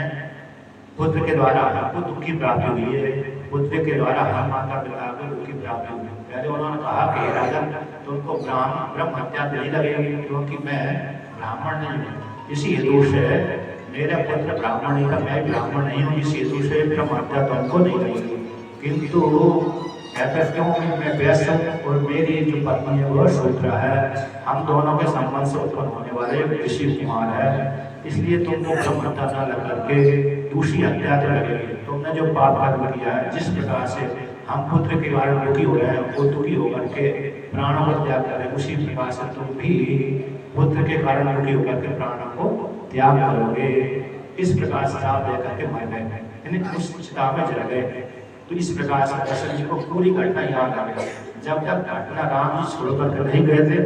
पुत्र के द्वारा आपको दुख की प्राप्ति हुई है, पुत्र के द्वारा हम माता पिता को दुख की प्राप्ति हुई। पहले उन्होंने कहा कि राजा तुमको ब्रह्म हत्या नहीं लगेगी, क्योंकि मैं ब्राह्मण नहीं हूँ, इसी हेतु से मेरा पुत्र ब्राह्मण नहीं था, मैं ब्राह्मण नहीं हूँ, इस हेतु से ब्रह्म हत्या तुमको नहीं लगेगी। किंतु कहते क्यों मैं वैश्य हूँ और मेरी जो पत्नी है वह शूद्र है, हम दोनों के संबंध से उत्पन्न होने वाले ऋषि कुमार है, इसलिए तुमको ब्रह्म हत्या न लग करके दूसरी हत्या तो लगेगी। तुमने जो पाप कर्म किया है, जिस प्रकार से हम पुत्र के कारण दुखी हो रहे हैं, वो दुखी होकर के प्राणों को त्याग कर रहे हैं, उसी प्रकार से तुम भी पुत्र के कारण दुखी होकर के प्राणों को त्याग करोगे। इस प्रकार से आप देकर के मर गए, यानी उस चिता में जल गए। तो इस प्रकार से दशरथ जी को पूरी घटना याद आ गई। जब तक घटना राम जी छोड़कर के नहीं गए थे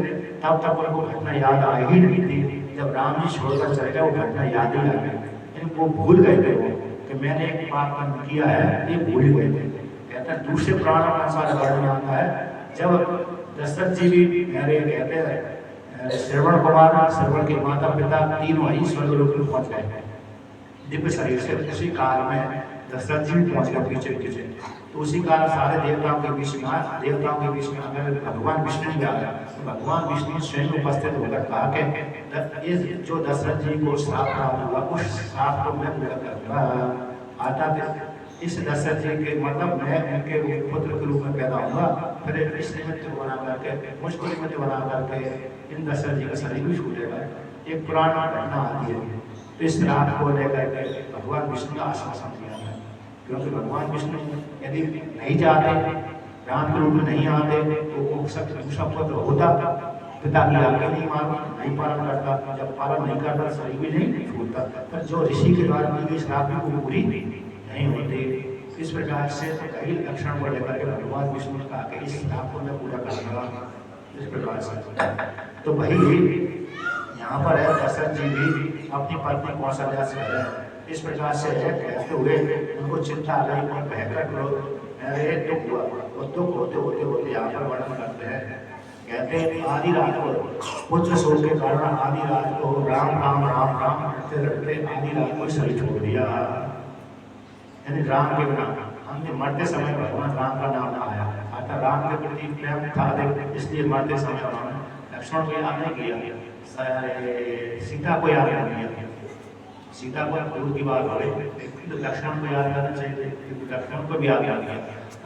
तब तक उनको घटना याद आ ही नहीं थी। जब राम जी छोड़कर चले गए वो घटना याद ही आ गई, यानी वो भूल गए थे वो कि मैंने एक पाप कर्म किया है, ये भूल गए थे। कहते हैं दूसरे पुराणों के अनुसार वर्णन आता है, जब दशरथ जी भी मेरे कहते हैं श्रवण कुमार, श्रवण के माता पिता तीनों ही स्वर्गलोक में पहुंच गए दिव्य शरीर से। उसी काल में दशरथ जी भी पहुंच गए पीछे पीछे। तो उसी काल सारे देवताओं के बीच में अगर भगवान विष्णु भी आ गया तो भगवान विष्णु स्वयं उपस्थित होकर कहा कि ये जो दशरथ जी को श्राप प्राप्त हुआ उस श्राप को मैं पूरा करूंगा। अर्थात इस दशरथ जी के मतलब मैं उनके पुत्र के रूप में पैदा होगा, फिर इस निमित्त बना करके मुझको निमित्त बना करके इन दशरथ जी का शरीर भी छूटेगा। एक पुराण घटना आती है। तो इस श्राप को लेकर के भगवान विष्णु का आश्वासन दिया है, क्योंकि भगवान विष्णु यदि नहीं जाते, राम के रूप में नहीं आते तो वो सब दूसरा पुत्र होता, पिता की आज्ञा नहीं पालन करता, जब पालन नहीं करता शरीर भी नहीं छूटता, पर जो ऋषि के द्वारा दी गई श्राप भी वो पूरी नहीं होती। इस प्रकार से कई लक्षण को लेकर के भगवान विष्णु ने कहा कि इस श्राप को मैं पूरा करूंगा। इस प्रकार से तो भाई यहाँ पर है दशरथ जी भी अपनी पत्नी कौशल्या से है। इस प्रकार से कहते हुए उनको चिंता आ गई और भयंकर दुख हुआ, और दुख होते होते होते यहाँ पर वर्णन करते हैं। कहते हैं आधी रात को पुत्र शोक के कारण आधी रात को राम राम राम राम रटते रटते आधी रात को शरीर छोड़ दिया, यानी राम के बिना हमने मरते समय भगवान राम का नाम आया, अर्थात राम के प्रति प्रेम था, इसलिए मरते समय उन्होंने लक्ष्मण को याद नहीं किया, सीता को याद नहीं किया। सीता को दूर की बात हो गई, तो लक्ष्मण को याद करना चाहिए, लक्ष्मण को भी याद किया,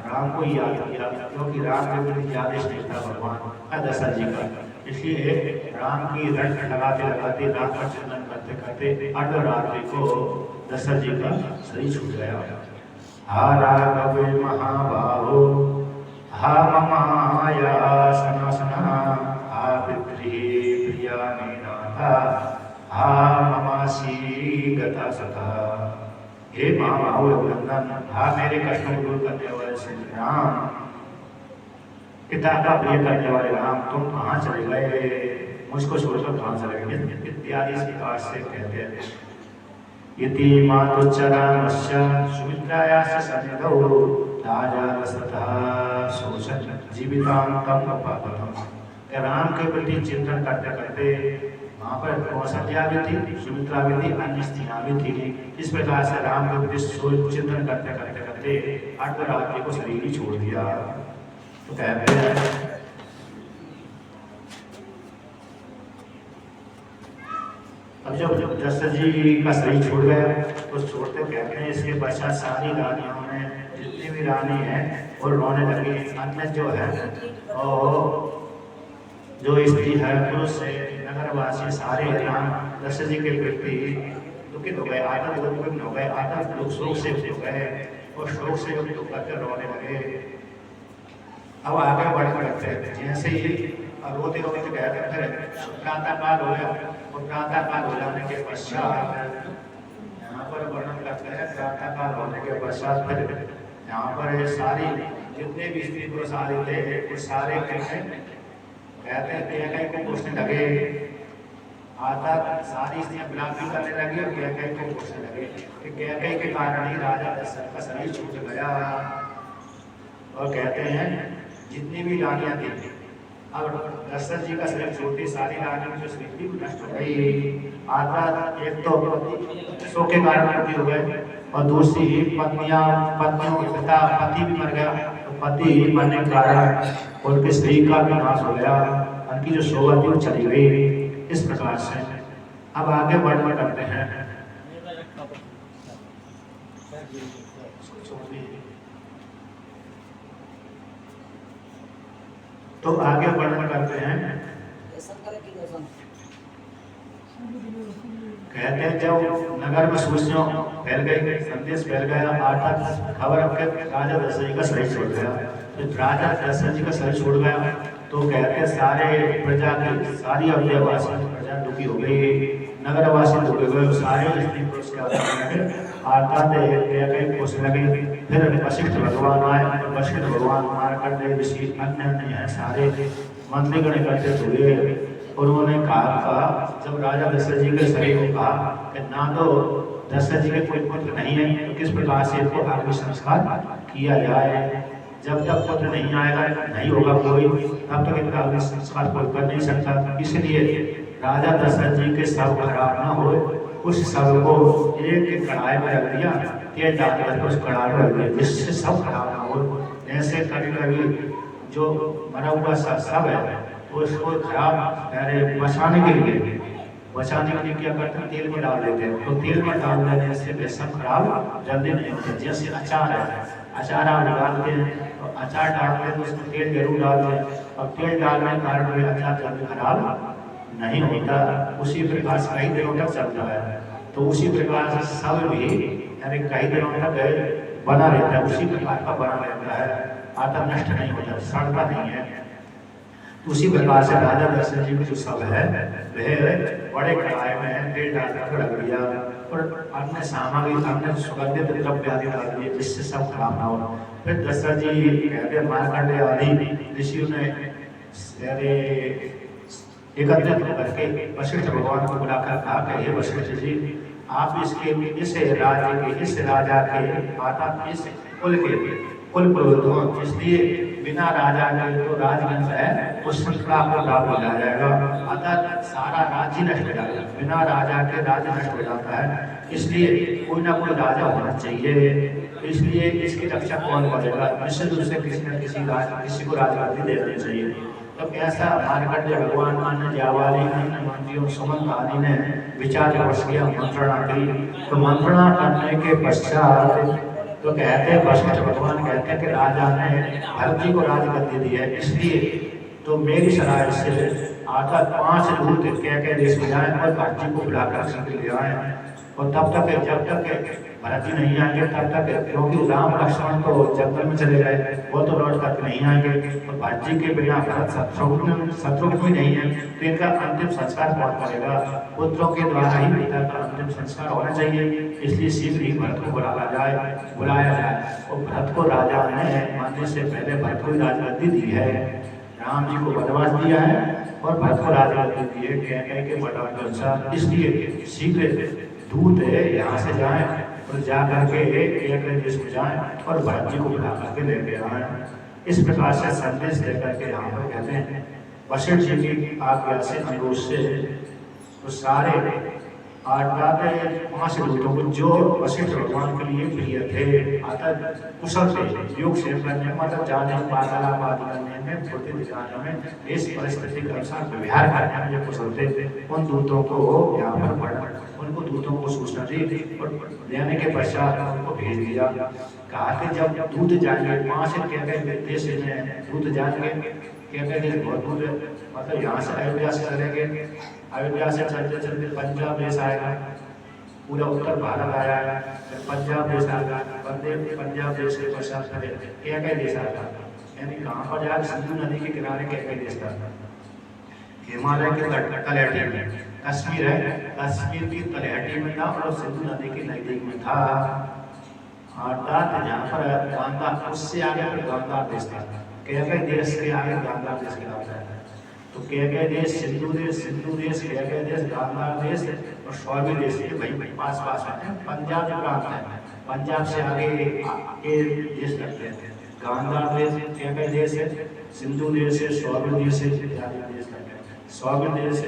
राम को ही याद किया, क्योंकि राम के प्रति आदेश नहीं था भगवान दशरथ जी का। इसलिए राम की रट लगाते लगाते राम का चिंतन करते करते अर्धरात्रि को दशरथ जी का शरीर छूट गया। हा राघव महाबाहो हा ममाया सनासना हा पितृ प्रिया निनाथा हा ममासी गता सता। हे महाबाहु रघुनंदन, हा मेरे कष्टों को दूर करने वाले श्री राम, पिता का प्रिय करने वाले राम, तुम कहाँ चले गए, मुझको छोड़कर कहाँ चले गए इत्यादि इस प्रकार से कहते हैं। इति मातुच्चरामस्य सुमित्रायास्य सन्निधौ राजा दशरथः शोचन् जीवितान्तं उपागतम्। राम के प्रति चिंतन करते करते वहाँ पर कौशल्या भी थी, सुमित्रा भी थी, अन्य स्त्रियाँ भी थी। इस प्रकार से राम के प्रति चिंतन करते करते करते अर्धरात्रि को शरीर ही छोड़ दिया। तो कहते हैं अब जब दशरथ जी का शरीर छोड़ गया तो छोड़ते कहते हैं इसके पश्चात सारी रानियों में जितनी भी रानी है और रोने लगी। अन्य जो है और जो स्त्री है पुरुष है नगरवासी सारे राम दशरथ जी के प्रति दुखित हो गए, आधा दुखित हो गए, आधा शोक से हो गए और शोक से होकर रोने लगे। अब आगे बढ़ करते हैं जैसे ही रोते रोते कहते फिर प्रातःकाल हो गया और प्रातःकाल हो जाने के पश्चात यहाँ पर वर्णन करते हैं। प्रातःकाल होने के पश्चात फिर यहाँ पर सारी जितने भी स्त्री पुरुष आदि थे वो सारे कहते हैं कहीं को पूछने लगे। आधा सारी स्त्रियां विलाप करने लगी और कहीं को पूछने लगे कि कहीं के कारण ही राजा दशरथ का शरीर छूट गया। और कहते हैं जितनी भी रानियां थी अब दशरथ जी का शरीर छूटते सारी रानियों की स्मृति नष्ट हो गई। आधा एक तो शोक के कारण मृत्यु हो गए और दूसरी पत्नियों के पिता पति भी मर गया तो पति मरने के कारण उनके शरीर का भी नाश हो गया, उनकी जो शोभा थी वो चली गई। इस प्रकार से अब आगे वर्णन करते हैं। तो आगे वर्णन करते हैं कहते हैं जब नगर में सूचना फैल गई, संदेश फैल गया, आर्थिक खबर राजा दशरथ जी का शरीर छोड़ गया। तो राजा दशरथ जी का शरीर छोड़ गया तो कहते हैं सारे प्रजा की सारी अयोध्यावासी प्रजा दुखी हो गई, नगरवासी दुखी हो गए, सारे स्त्री पुरुष के आर्थिक पूछने लगे। फिर वशिष्ठ भगवान आए और वशिष्ठ भगवान मार्कंडेय ऋषि अन्य है सारे मंत्रीगण एकत्रित हुए और उन्होंने कहा जब राजा दशरथ जी के शरीर को कहा कि ना तो दशरथ जी के कोई पुत्र नहीं है तो किस प्रकार से इनको आगे संस्कार किया जाए। जब तक पुत्र नहीं आएगा नहीं होगा कोई तब तक इनका आगे संस्कार कोई कर नहीं सकता। इसलिए राजा दशरथ जी के शव खराब ना हो उस शव को एक कढ़ाई में रख दिया, तेल डालकर उस कढ़ाई में रख दिया जिससे शव खराब ना हो। जैसे कभी कभी जो मरा हुआ शव है उसको खराब बचाने के लिए क्या करते हैं तेल में डाल देते हैं। तो तेल में डाल देने से सब खराब जल्दी नहीं होते। जैसे अचार है, अचार आप डालते हैं तो अचार डालते हैं तो उसमें तेल जरूर डालते हैं और तेल डालने के कारण भी अचार जल्दी खराब नहीं होता। उसी प्रकार से कई दिनों तक चलता है। तो उसी प्रकार से सब भी यानी कई दिनों तक बना रहता है, उसी प्रकार का बना रहता है, आटा नष्ट नहीं होता, सड़ता नहीं है। उसी प्रकार से राजा दशरथ जी का जो शव है वह बड़े कढ़ाई में तेल डालकर रख दिया और अन्य सामग्री अन्य सुगंधित द्रव्य आदि डाल दिए जिससे सब खराब ना हो। फिर दशरथ जी कहते मार्कंडेय आदि ऋषियों ने एकत्रित होकर के वशिष्ठ भगवान को बुलाकर कहा कि हे वशिष्ठ जी आप इस राजा के माता इस कुल पुरोहित हो, इसलिए बिना राजा के तो राजवंश है उस संस्था को लाभ हो जाएगा, अतः सारा राज्य नष्ट हो जाएगा। बिना राजा के राज्य नष्ट हो जाता है, इसलिए कोई ना कोई राजा होना चाहिए। इसलिए इसकी रक्षा कौन करेगा, निश्चित रूप से किसी को राजगद्दी दे देनी चाहिए। तब ऐसा मार्कंडेय भगवान अन्य जावाली अन्य मंत्रियों सुमंत आदि ने विचार विमर्श किया, मंत्रणा की। तो मंत्रणा करने के पश्चात तो कहते हैं वशिष्ठ भगवान कहते हैं कि राजा ने भरत जी को राजगद्दी दी है, इसलिए तो मेरी सलाह से आकर 5 दूत कह देश में जाए और भरत जी को बुलाकर ले आए और तब तक जब तक भरत जी नहीं आएंगे तब तक, क्योंकि राम लक्ष्मण तो जंगल में चले गए, वो तो लौट कर नहीं आएंगे। तो भरत जी के बिना भरत शत्रुघ्न भी नहीं है, तो इनका अंतिम संस्कार कौन करेगा? पुत्रों के द्वारा ही पिता का अंतिम संस्कार होना चाहिए। इसलिए शीघ्र ही भरत को बुलाया जाए। और भरत को राजा ने मानने से पहले भरत को राजगद्दी दी है। राम जी को वनवास दिया है और भरत को राजगद्दी दी है कैकेयी के वरदान के अनुसार। इसलिए शीघ्र दूत यहाँ से जाएं और जा करके कैकेयी देश में जाएं और भरत जी को बुला करके लेके आए। इस प्रकार से संदेश लेकर के यहाँ पर कहते हैं वशिष्ठ जी की आज्ञा से अनुरोध से तो सारे 5 दूतों को जो वशिष्ठ भगवान के लिए प्रिय थे, अतः कुशल थे, योग से करने मतलब जाने वार्तालाप करने में, फुर्ती दिखाने में, इस परिस्थिति के अनुसार व्यवहार करने में जो कुशल थे, उन दूतों को यहाँ पर पढ़ा, उनको दूतों को सूचना दी और देने के पश्चात उनको भेज दिया। कहा कि जब दूत जाएंगे 5 कैकेयी देश में दूत जाएंगे, कैकेयी देश बहुत दूर है, मतलब यहाँ से अयोध्या से चलेंगे, अयोध्या से चलते चलते पंजाब देश आएगा, पूरा उत्तर भारत आया है, फिर पंजाब देश आएगा, पंजाब देश के पश्चात कैकेयी देश आएगा। यानी कहाँ पर जाए? सिंधु नदी के किनारे कैकेयी देश था, हिमालय के तलहटी में। कश्मीर है, कश्मीर की तलहटी में था और सिंधु नदी के नजदीक में था। अर्थात जहाँ पर गांधार, उससे आगे फिर गांधार देश था, कैकेयी देश के आगे गांधार देश के नाम है। तो कैकेयी देश, सिंधु देश, कैकेयी देश, गांधार देश और सौबी देश, ये भाई पास पास है। पंजाब जो प्रांत है, पंजाब से आगे ये देश लगते हैं। गांधार देश कैकेयी देश है, सिंधु देश है, सौबी देश है, इत्यादि देश लगते हैं। सौबी देश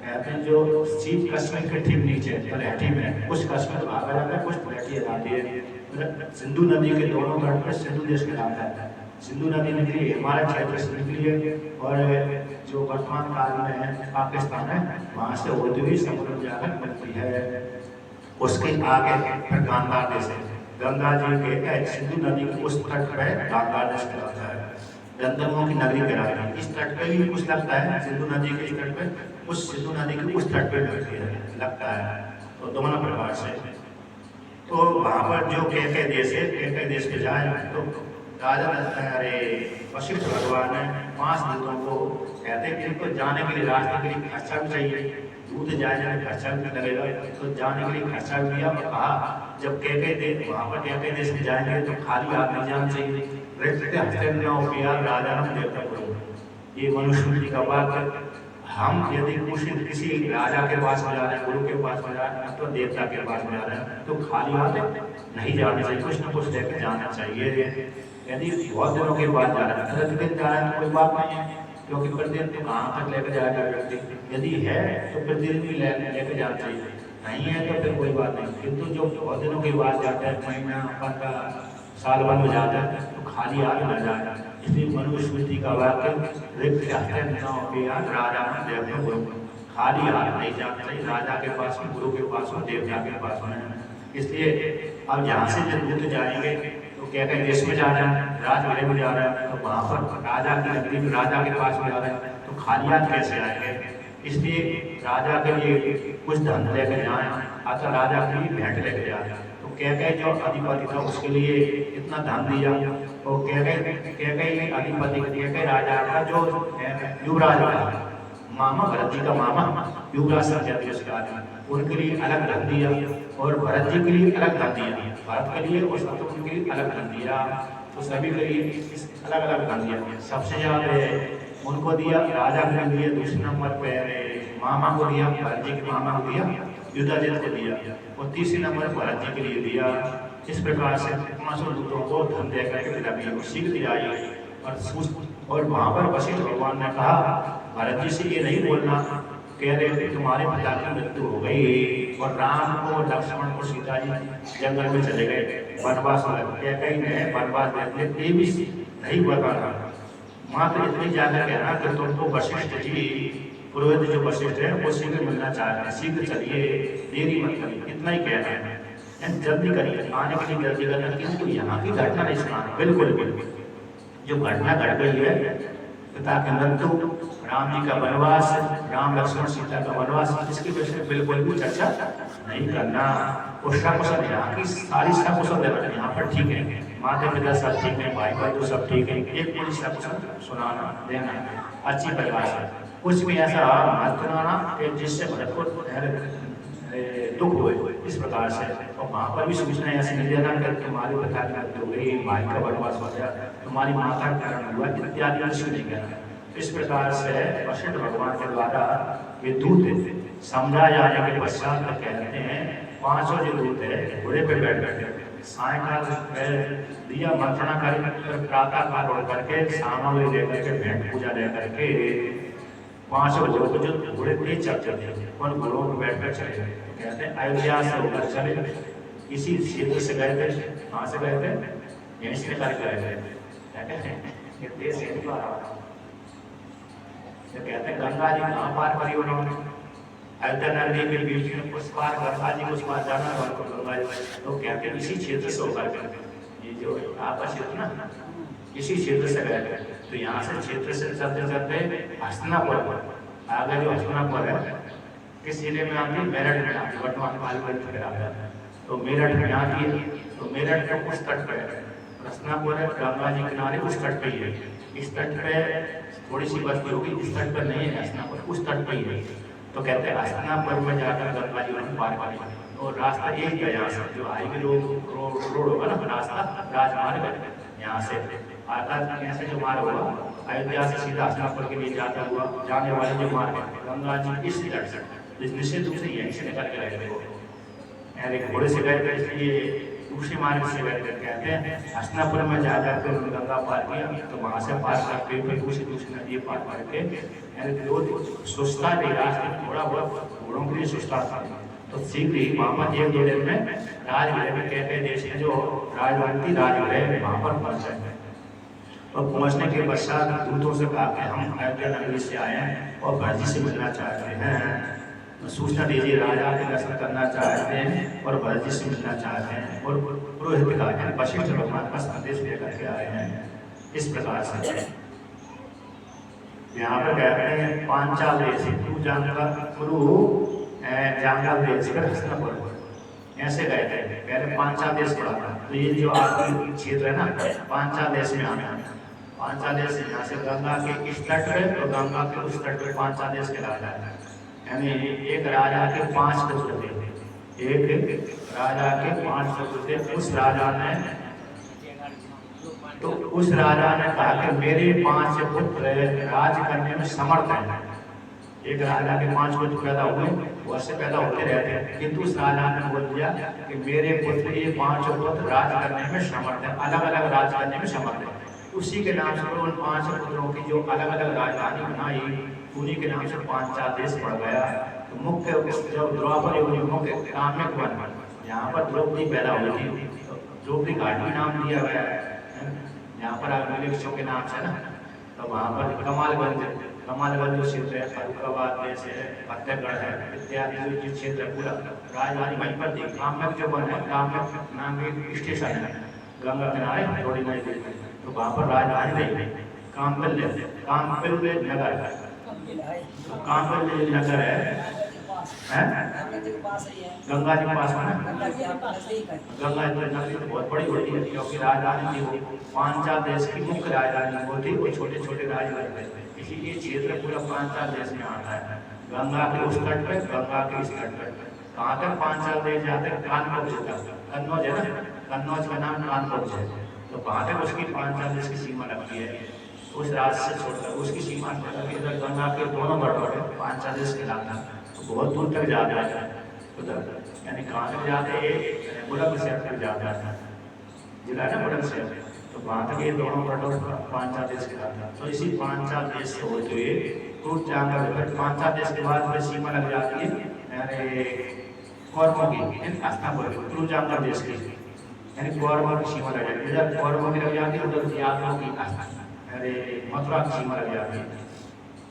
कहते हैं जो चीफ कश्मीर के ठीक नीचे तलहटी में, कुछ कश्मीर भागा जाता है, कुछ तलहटी जाती है। सिंधु नदी के दोनों तट पर सिंधु देश कहलाता है। सिंधु नदी निकली हिमालय क्षेत्र से निकली है और जो वर्तमान काल में है पाकिस्तान है, वहाँ से होती हुई समुद्र में जाकर मिलती है। उसके आगे फिर गांधार देश है। गंगा जी के सिंधु नदी के उस तट पर गांधार देश कहलाता है, गंधर्वों की नगरी कहलाती है। इस तट पे भी कुछ लगता है, सिंधु नदी के इस तट पे, उस सिंधु नदी के उस तट पे लगता है। तो दोनों प्रकार से तो वहाँ पर जो कैकेयी देश है, कैकेयी देश पे जाए तो राजा अरे वशिष्ठ भगवान ने 5 दूतों को कहते हैं कि इनको जाने के लिए रास्ते के लिए खर्चा भी चाहिए, दूत जाने में खर्चा भी लगेगा, तो जाने के लिए खर्चा भी दिया। और कहा जब कैकेयी देश वहाँ पर कैकेयी देश में जाएंगे तो खाली हाथ नहीं जाना चाहिए, राजा हम देवता करो। ये मनुष्य का बात। हम यदि किसी राजा के पास में जा रहे हैं, गुरु के पास में जा रहे हैं, तो देवता के पास में जा रहे हैं, तो खाली हाथ नहीं जाना चाहिए, कुछ न कुछ लेकर जाना चाहिए। यदि बहुत दिनों के बाद जा रहे हैं, प्रतिदिन जा रहे हैं तो कोई बात नहीं है, क्योंकि प्रतिदिन तो कहाँ तक लेकर जाएगा व्यक्ति। यदि है तो प्रतिदिन भी लेकर जाना चाहिए, नहीं है तो फिर कोई बात नहीं। किंतु जो बहुत दिनों के बाद जाते हैं, महीना 15 साल भर में जाता है, तो खाली हाथ न जाए। इसलिए मनुस्मृति का वाक्य राजा खाली हाथ नहीं जाना चाहिए, राजा के पास में, गुरु के पास में, देवता के पास में। इसलिए अब यहाँ से जब दूत जाएंगे तो कैकेयी देश में जा रहे हैं, राजगृह में जा रहे हैं, तो वहाँ पर राजा की नगरी में राजा के पास में जा रहे हैं, तो खाली हाथ कैसे आएंगे? इसलिए राजा के लिए कुछ धन लेकर जाए, अतः राजा के लिए भेंट लेकर जाए। तो कैकेयी जो अधिपति था उसके लिए इतना धन दिया, और कैकेयी अधिपति, कैकेयी राजा का जो युवराज था, मामा भरत जी का मामा युवराज समझाते उसके आदमी, उनके लिए अलग धन दिया और भरत जी के लिए अलग धन दिया, भरत के लिए और शत्रुघ्न के लिए अलग धन दिया। तो सभी के लिए अलग अलग धन दिया। सबसे ज्यादा उनको दिया राजा के लिए, दूसरे नंबर पे मामा को दिया, भरत जी के मामा को दिया, युधाजित को दिया, और तीसरे नंबर भरत जी के लिए दिया। इस प्रकार से 500 दूतों को धन देकर के विदा किया, सीख दिया। और वहाँ पर वशिष्ठ भगवान ने कहा भरत जी से ये नहीं बोलना, कह रहे तुम्हारे पिता की मृत्यु हो गई और राम को, लक्ष्मण को, सीता जी जंगल में चले गए वनवास में, कैकेयी ने वनवास में, ये भी नहीं बताना। मात्र इतनी जाकर कहना कि तुमको वशिष्ठ जी, पुरोहित जो वशिष्ठ है वो शीघ्र मिलना चाह रहे हैं, शीघ्र चलिए, देरी मत करिए, इतना ही कहना है, जल्दी करिए, आने के लिए जल्दी करना। किंतु यहाँ की घटना नहीं सुनानी, बिल्कुल जो घटना घट गई है, पिता की मृत्यु, राम जी का वनवास, राम लक्ष्मण सीता का वनवास, इसकी वजह से बिल्कुल भी चर्चा नहीं करना। और सकुशल यहाँ की सारी सकुशल यहाँ पर ठीक है, माता पिता सब ठीक है, भाई बंधु सब ठीक है, एक पूरी सकुशल सुनाना देना अच्छी परिभाषा। कुछ भी ऐसा मत सुनाना कि जिससे भरत को दुख हुए इस प्रकार से। और वहाँ पर भी सूचना ऐसी नहीं देना कि तुम्हारे पिता की मृत्यु हो गई, भाई का वनवास हो गया, तुम्हारी माता का कारण हुआ इत्यादि कुछ नहीं कहना। इस प्रकार से वशिष्ठ भगवान के द्वारा ये दूत समझा जाने के पश्चात कहते हैं, पांचों जो दूत है घोड़े पे बैठ बैठे सायकाल दिया मंत्रणा कर प्रातः काल उड़ करके सामग्री लेकर के भेंट पूजा लेकर के पांचों घोड़ों को जो घोड़े तेज चलते थे उन घोड़ों पर बैठ कर चले गए। कहते हैं अयोध्या से होकर चले, इसी क्षेत्र से गए थे। कहाँ से गए थे? यहीं से निकाल गए थे। कहते हैं ये देश यहीं पर आ रहा। कहते हैं गंगा जी कहाँ पार करी उन्होंने? अयोध्या नगरी के बीच में उस पार गंगा जी को उस पार जाना है उनको गंगा जी, तो कहते हैं इसी क्षेत्र से होकर ये जो आपका क्षेत्र ना इसी क्षेत्र से गए थे। तो यहाँ से क्षेत्र से चलते चलते हस्तिनापुर आगे जो हस्तिनापुर है किस जिले में आती है? मेरठ में आती है, वर्तमान पालगढ़। तो मेरठ में आती है, तो मेरठ के उस तट पर हस्तिनापुर है, गंगा जी किनारे उस तट पे ही है। इस तट पे थोड़ी सी बस्ती होगी, इस तट पर नहीं है हस्तिनापुर, उस तट पे ही है। तो कहते हैं हस्तिनापुर में जाकर गंगा जी उन्होंने पार पाई। और रास्ता एक है यहाँ से जो हाईवे रोड होगा ना, रास्ता राजमार्ग है, यहाँ से आकाश यहाँ से जो मार्ग हुआ अयोध्या से सीधा हस्तिनापुर के लिए जाता हुआ जाने वाले जो मार्ग है गंगा जी इस तट से, निश्चित रूप से यहीं से निकल के गए थे। घोड़े से गए थे, इसलिए दूसरे मार्ग से गए थे। कहते हैं हस्तिनापुर में जाकर के गंगा पार किया, तो वहाँ से पार करके फिर दूसरी नदी पार करके जो सुस्ता भी रास्ते थोड़ा बहुत घोड़ों के लिए सुस्ता था। तो शीघ्र ही वहाँ पर एक दो दिन में राजगृह में कहते देश के जो राजवंती राजगृह वहाँ पर पहुँच गए। और पहुँचने के पश्चात दूतों से कहा कि हम अयोध्या नगरी से आए हैं और भरत जी से मिलना चाहते हैं, सूचना दीजिए, राजा के दर्शन करना चाहते हैं और भरत जी से मिलना चाहते हैं। और पुरोहित का वशिष्ठ भगवान का संदेश लेकर के आए हैं। इस प्रकार से यहाँ पर कहते हैं पांचाल देश जांगल देश फिर हस्तिनापुर ऐसे गए थे। पहले पांचाल देश पड़ा था, तो ये जो आपकी क्षेत्र है ना पांचाल देश में आना। पांचाल देश यहाँ से गंगा के इस तट पे और गंगा के उस तट पे पांचाल देश के राजा है। यानी एक राजा के 5 पुत्र थे, एक राजा के 5 पुत्र थे। उस राजा ने कहा कि मेरे 5 पुत्र राज करने में समर्थ हैं। एक राजा के 5 पुत्र पैदा हुए, वैसे पैदा होते रहते हैं, किंतु उस राजा ने बोल दिया कि मेरे पुत्र ये 5 पुत्र राज करने में समर्थ है, अलग अलग राज करने में समर्थ है। उसी के नाम से उन 5 पुत्रों की जो अलग अलग राजधानी बनाई, उन्हीं के नाम से पांचाल देश पड़ गया। तो मुख्य जब द्रौपदी युग मुख्य काम्यक वन यहाँ पर द्रौपदी पैदा हुई थी, तो द्रौपदी घाट भी नाम दिया गया है यहाँ पर अग्निवेशों के नाम से ना। तो वहाँ पर कमालगंज जो क्षेत्र है, फरुखाबाद देश है, फतेहगढ़ है इत्यादि जो क्षेत्र है पूरा राजधानी वहीं पर थी। काम्यक जो वन है, काम्यक नाम के स्टेशन है गंगा किनारे थोड़ी नजदीक में, तो वहाँ पर राजधानी नहीं काम्पिल नगर है। काम्पिल नगर है गंगा जी के पास में ना। गंगा जी नगरी तो बहुत बड़ी होती है क्योंकि राजधानी थी वो पांचाल देश की मुख्य राजधानी वो थी, वो छोटे छोटे राज्य थे, इसीलिए क्षेत्र पूरा पांचाल देश में आता है। गंगा के उस तट पे, गंगा के इस तट पे कहाँ तक पांचाल देश जाते हैं? कानपुर तक, कन्नौज है ना, कन्नौज का नाम कानपुर है, तो वहाँ तक उसकी पांचाल देश की सीमा लगती है। उस राज्य से छोड़कर उसकी सीमा इधर गंगा के दोनों बड़े पांचाल देश कहलाता है, तो बहुत दूर तक जाता है उधर, यानी कहाँ तक जाते हैं? बुलंदशहर तक जाता है, जिला है ना बुलंदशहर, तो वहाँ तक ये दोनों बड़े पांचाल देश कहलाता है। तो इसी पांचाल देश से होते हुए टूट जाकर पांचाल देश के बाद सीमा लग जाती है कौरवों की, हस्तिनापुर जाकर देश की, यानी कौरवों की सीमा लग जाती है। इधर कौरवों की लग जाती है, उधर यादवों की मथुरा की सीमा लग जाती है।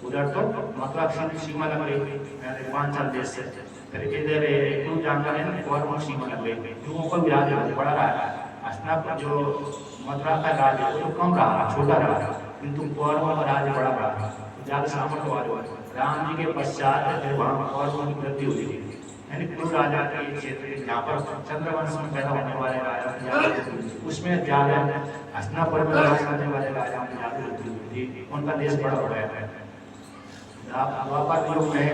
उधर तो मथुरा की सीमा लग गई पांचाल देश से, फिर इधर टू जाकर है कौरवों की सीमा लग गई। युगों को भी राज्य बड़ा रहा, हस्तिनापुर जो मथुरा का राज्य वो कम रहा, छोटा रहा, किंतु कौरवों का राज्य बड़ा रहा। ज्यादा सामर्थ्य वाले राम जी के पश्चात जब वहाँ और उनकी वृद्धि हुई यानी कुरु राजा के क्षेत्र जहाँ पर चंद्रवंश में पैदा होने वाले राजा उसमें ज्यादा हस्तिनापुर में राज करने वाले राजाओं की ज्यादा वृद्धि हुई थी, उनका देश बड़ा हो गया है। द्वापर युग में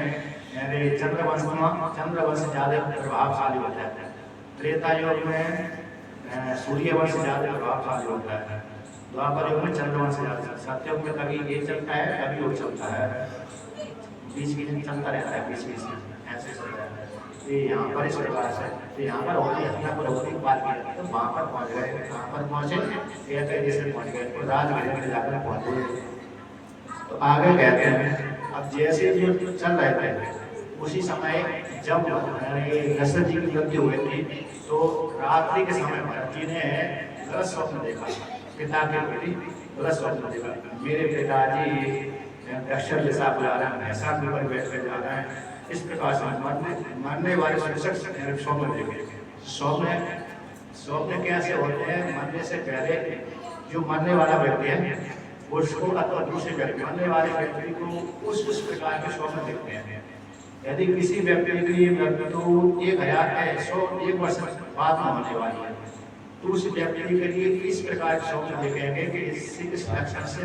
चंद्रवंश ज्यादा प्रभावशाली होता है, त्रेता युग में सूर्यवंश ज्यादा प्रभावशाली होता है, द्वापर युग में चंद्रवंश ज्यादा, सत्ययुग में कभी ये चलता है कभी वो चलता है, बीच बीच में चलता रहता है, बीच बीच में ऐसे चलता है। ये यहाँ पर इस प्रकार से तो यहाँ पर होती हस्तिनापुर होती बात किया तो वहाँ पर पहुँच गए, कहाँ पर पहुँचे एक देश में पहुँच गए तो राजगृह में जाकर पहुँच गए। तो आगे कहते हैं अब जैसे जो चल रहे थे उसी समय जब दशरथ जी की मृत्यु हुई थी तो रात्रि के समय भरत जी ने गलत स्वप्न देखा, पिता के प्रति गलत स्वप्न देखा, मेरे पिताजी दक्षिण दिशा बुला रहे हैं, ऐसा ऊपर बैठ कर जा रहे हैं, इस प्रकार से मरने वाले स्वप्न देखे। स्वप्न कैसे होते हैं, मरने से पहले जो मरने वाला व्यक्ति है उसको अथवा दूसरे व्यक्ति मरने वाले व्यक्ति को उस प्रकार के स्वप्न देखते हैं। यदि किसी व्यक्ति की मृत्यु 1 वर्ष बाद में होने वाली है तो उस व्यक्ति के लिए इस प्रकार के स्वप्न देखेंगे कि इस लक्षण से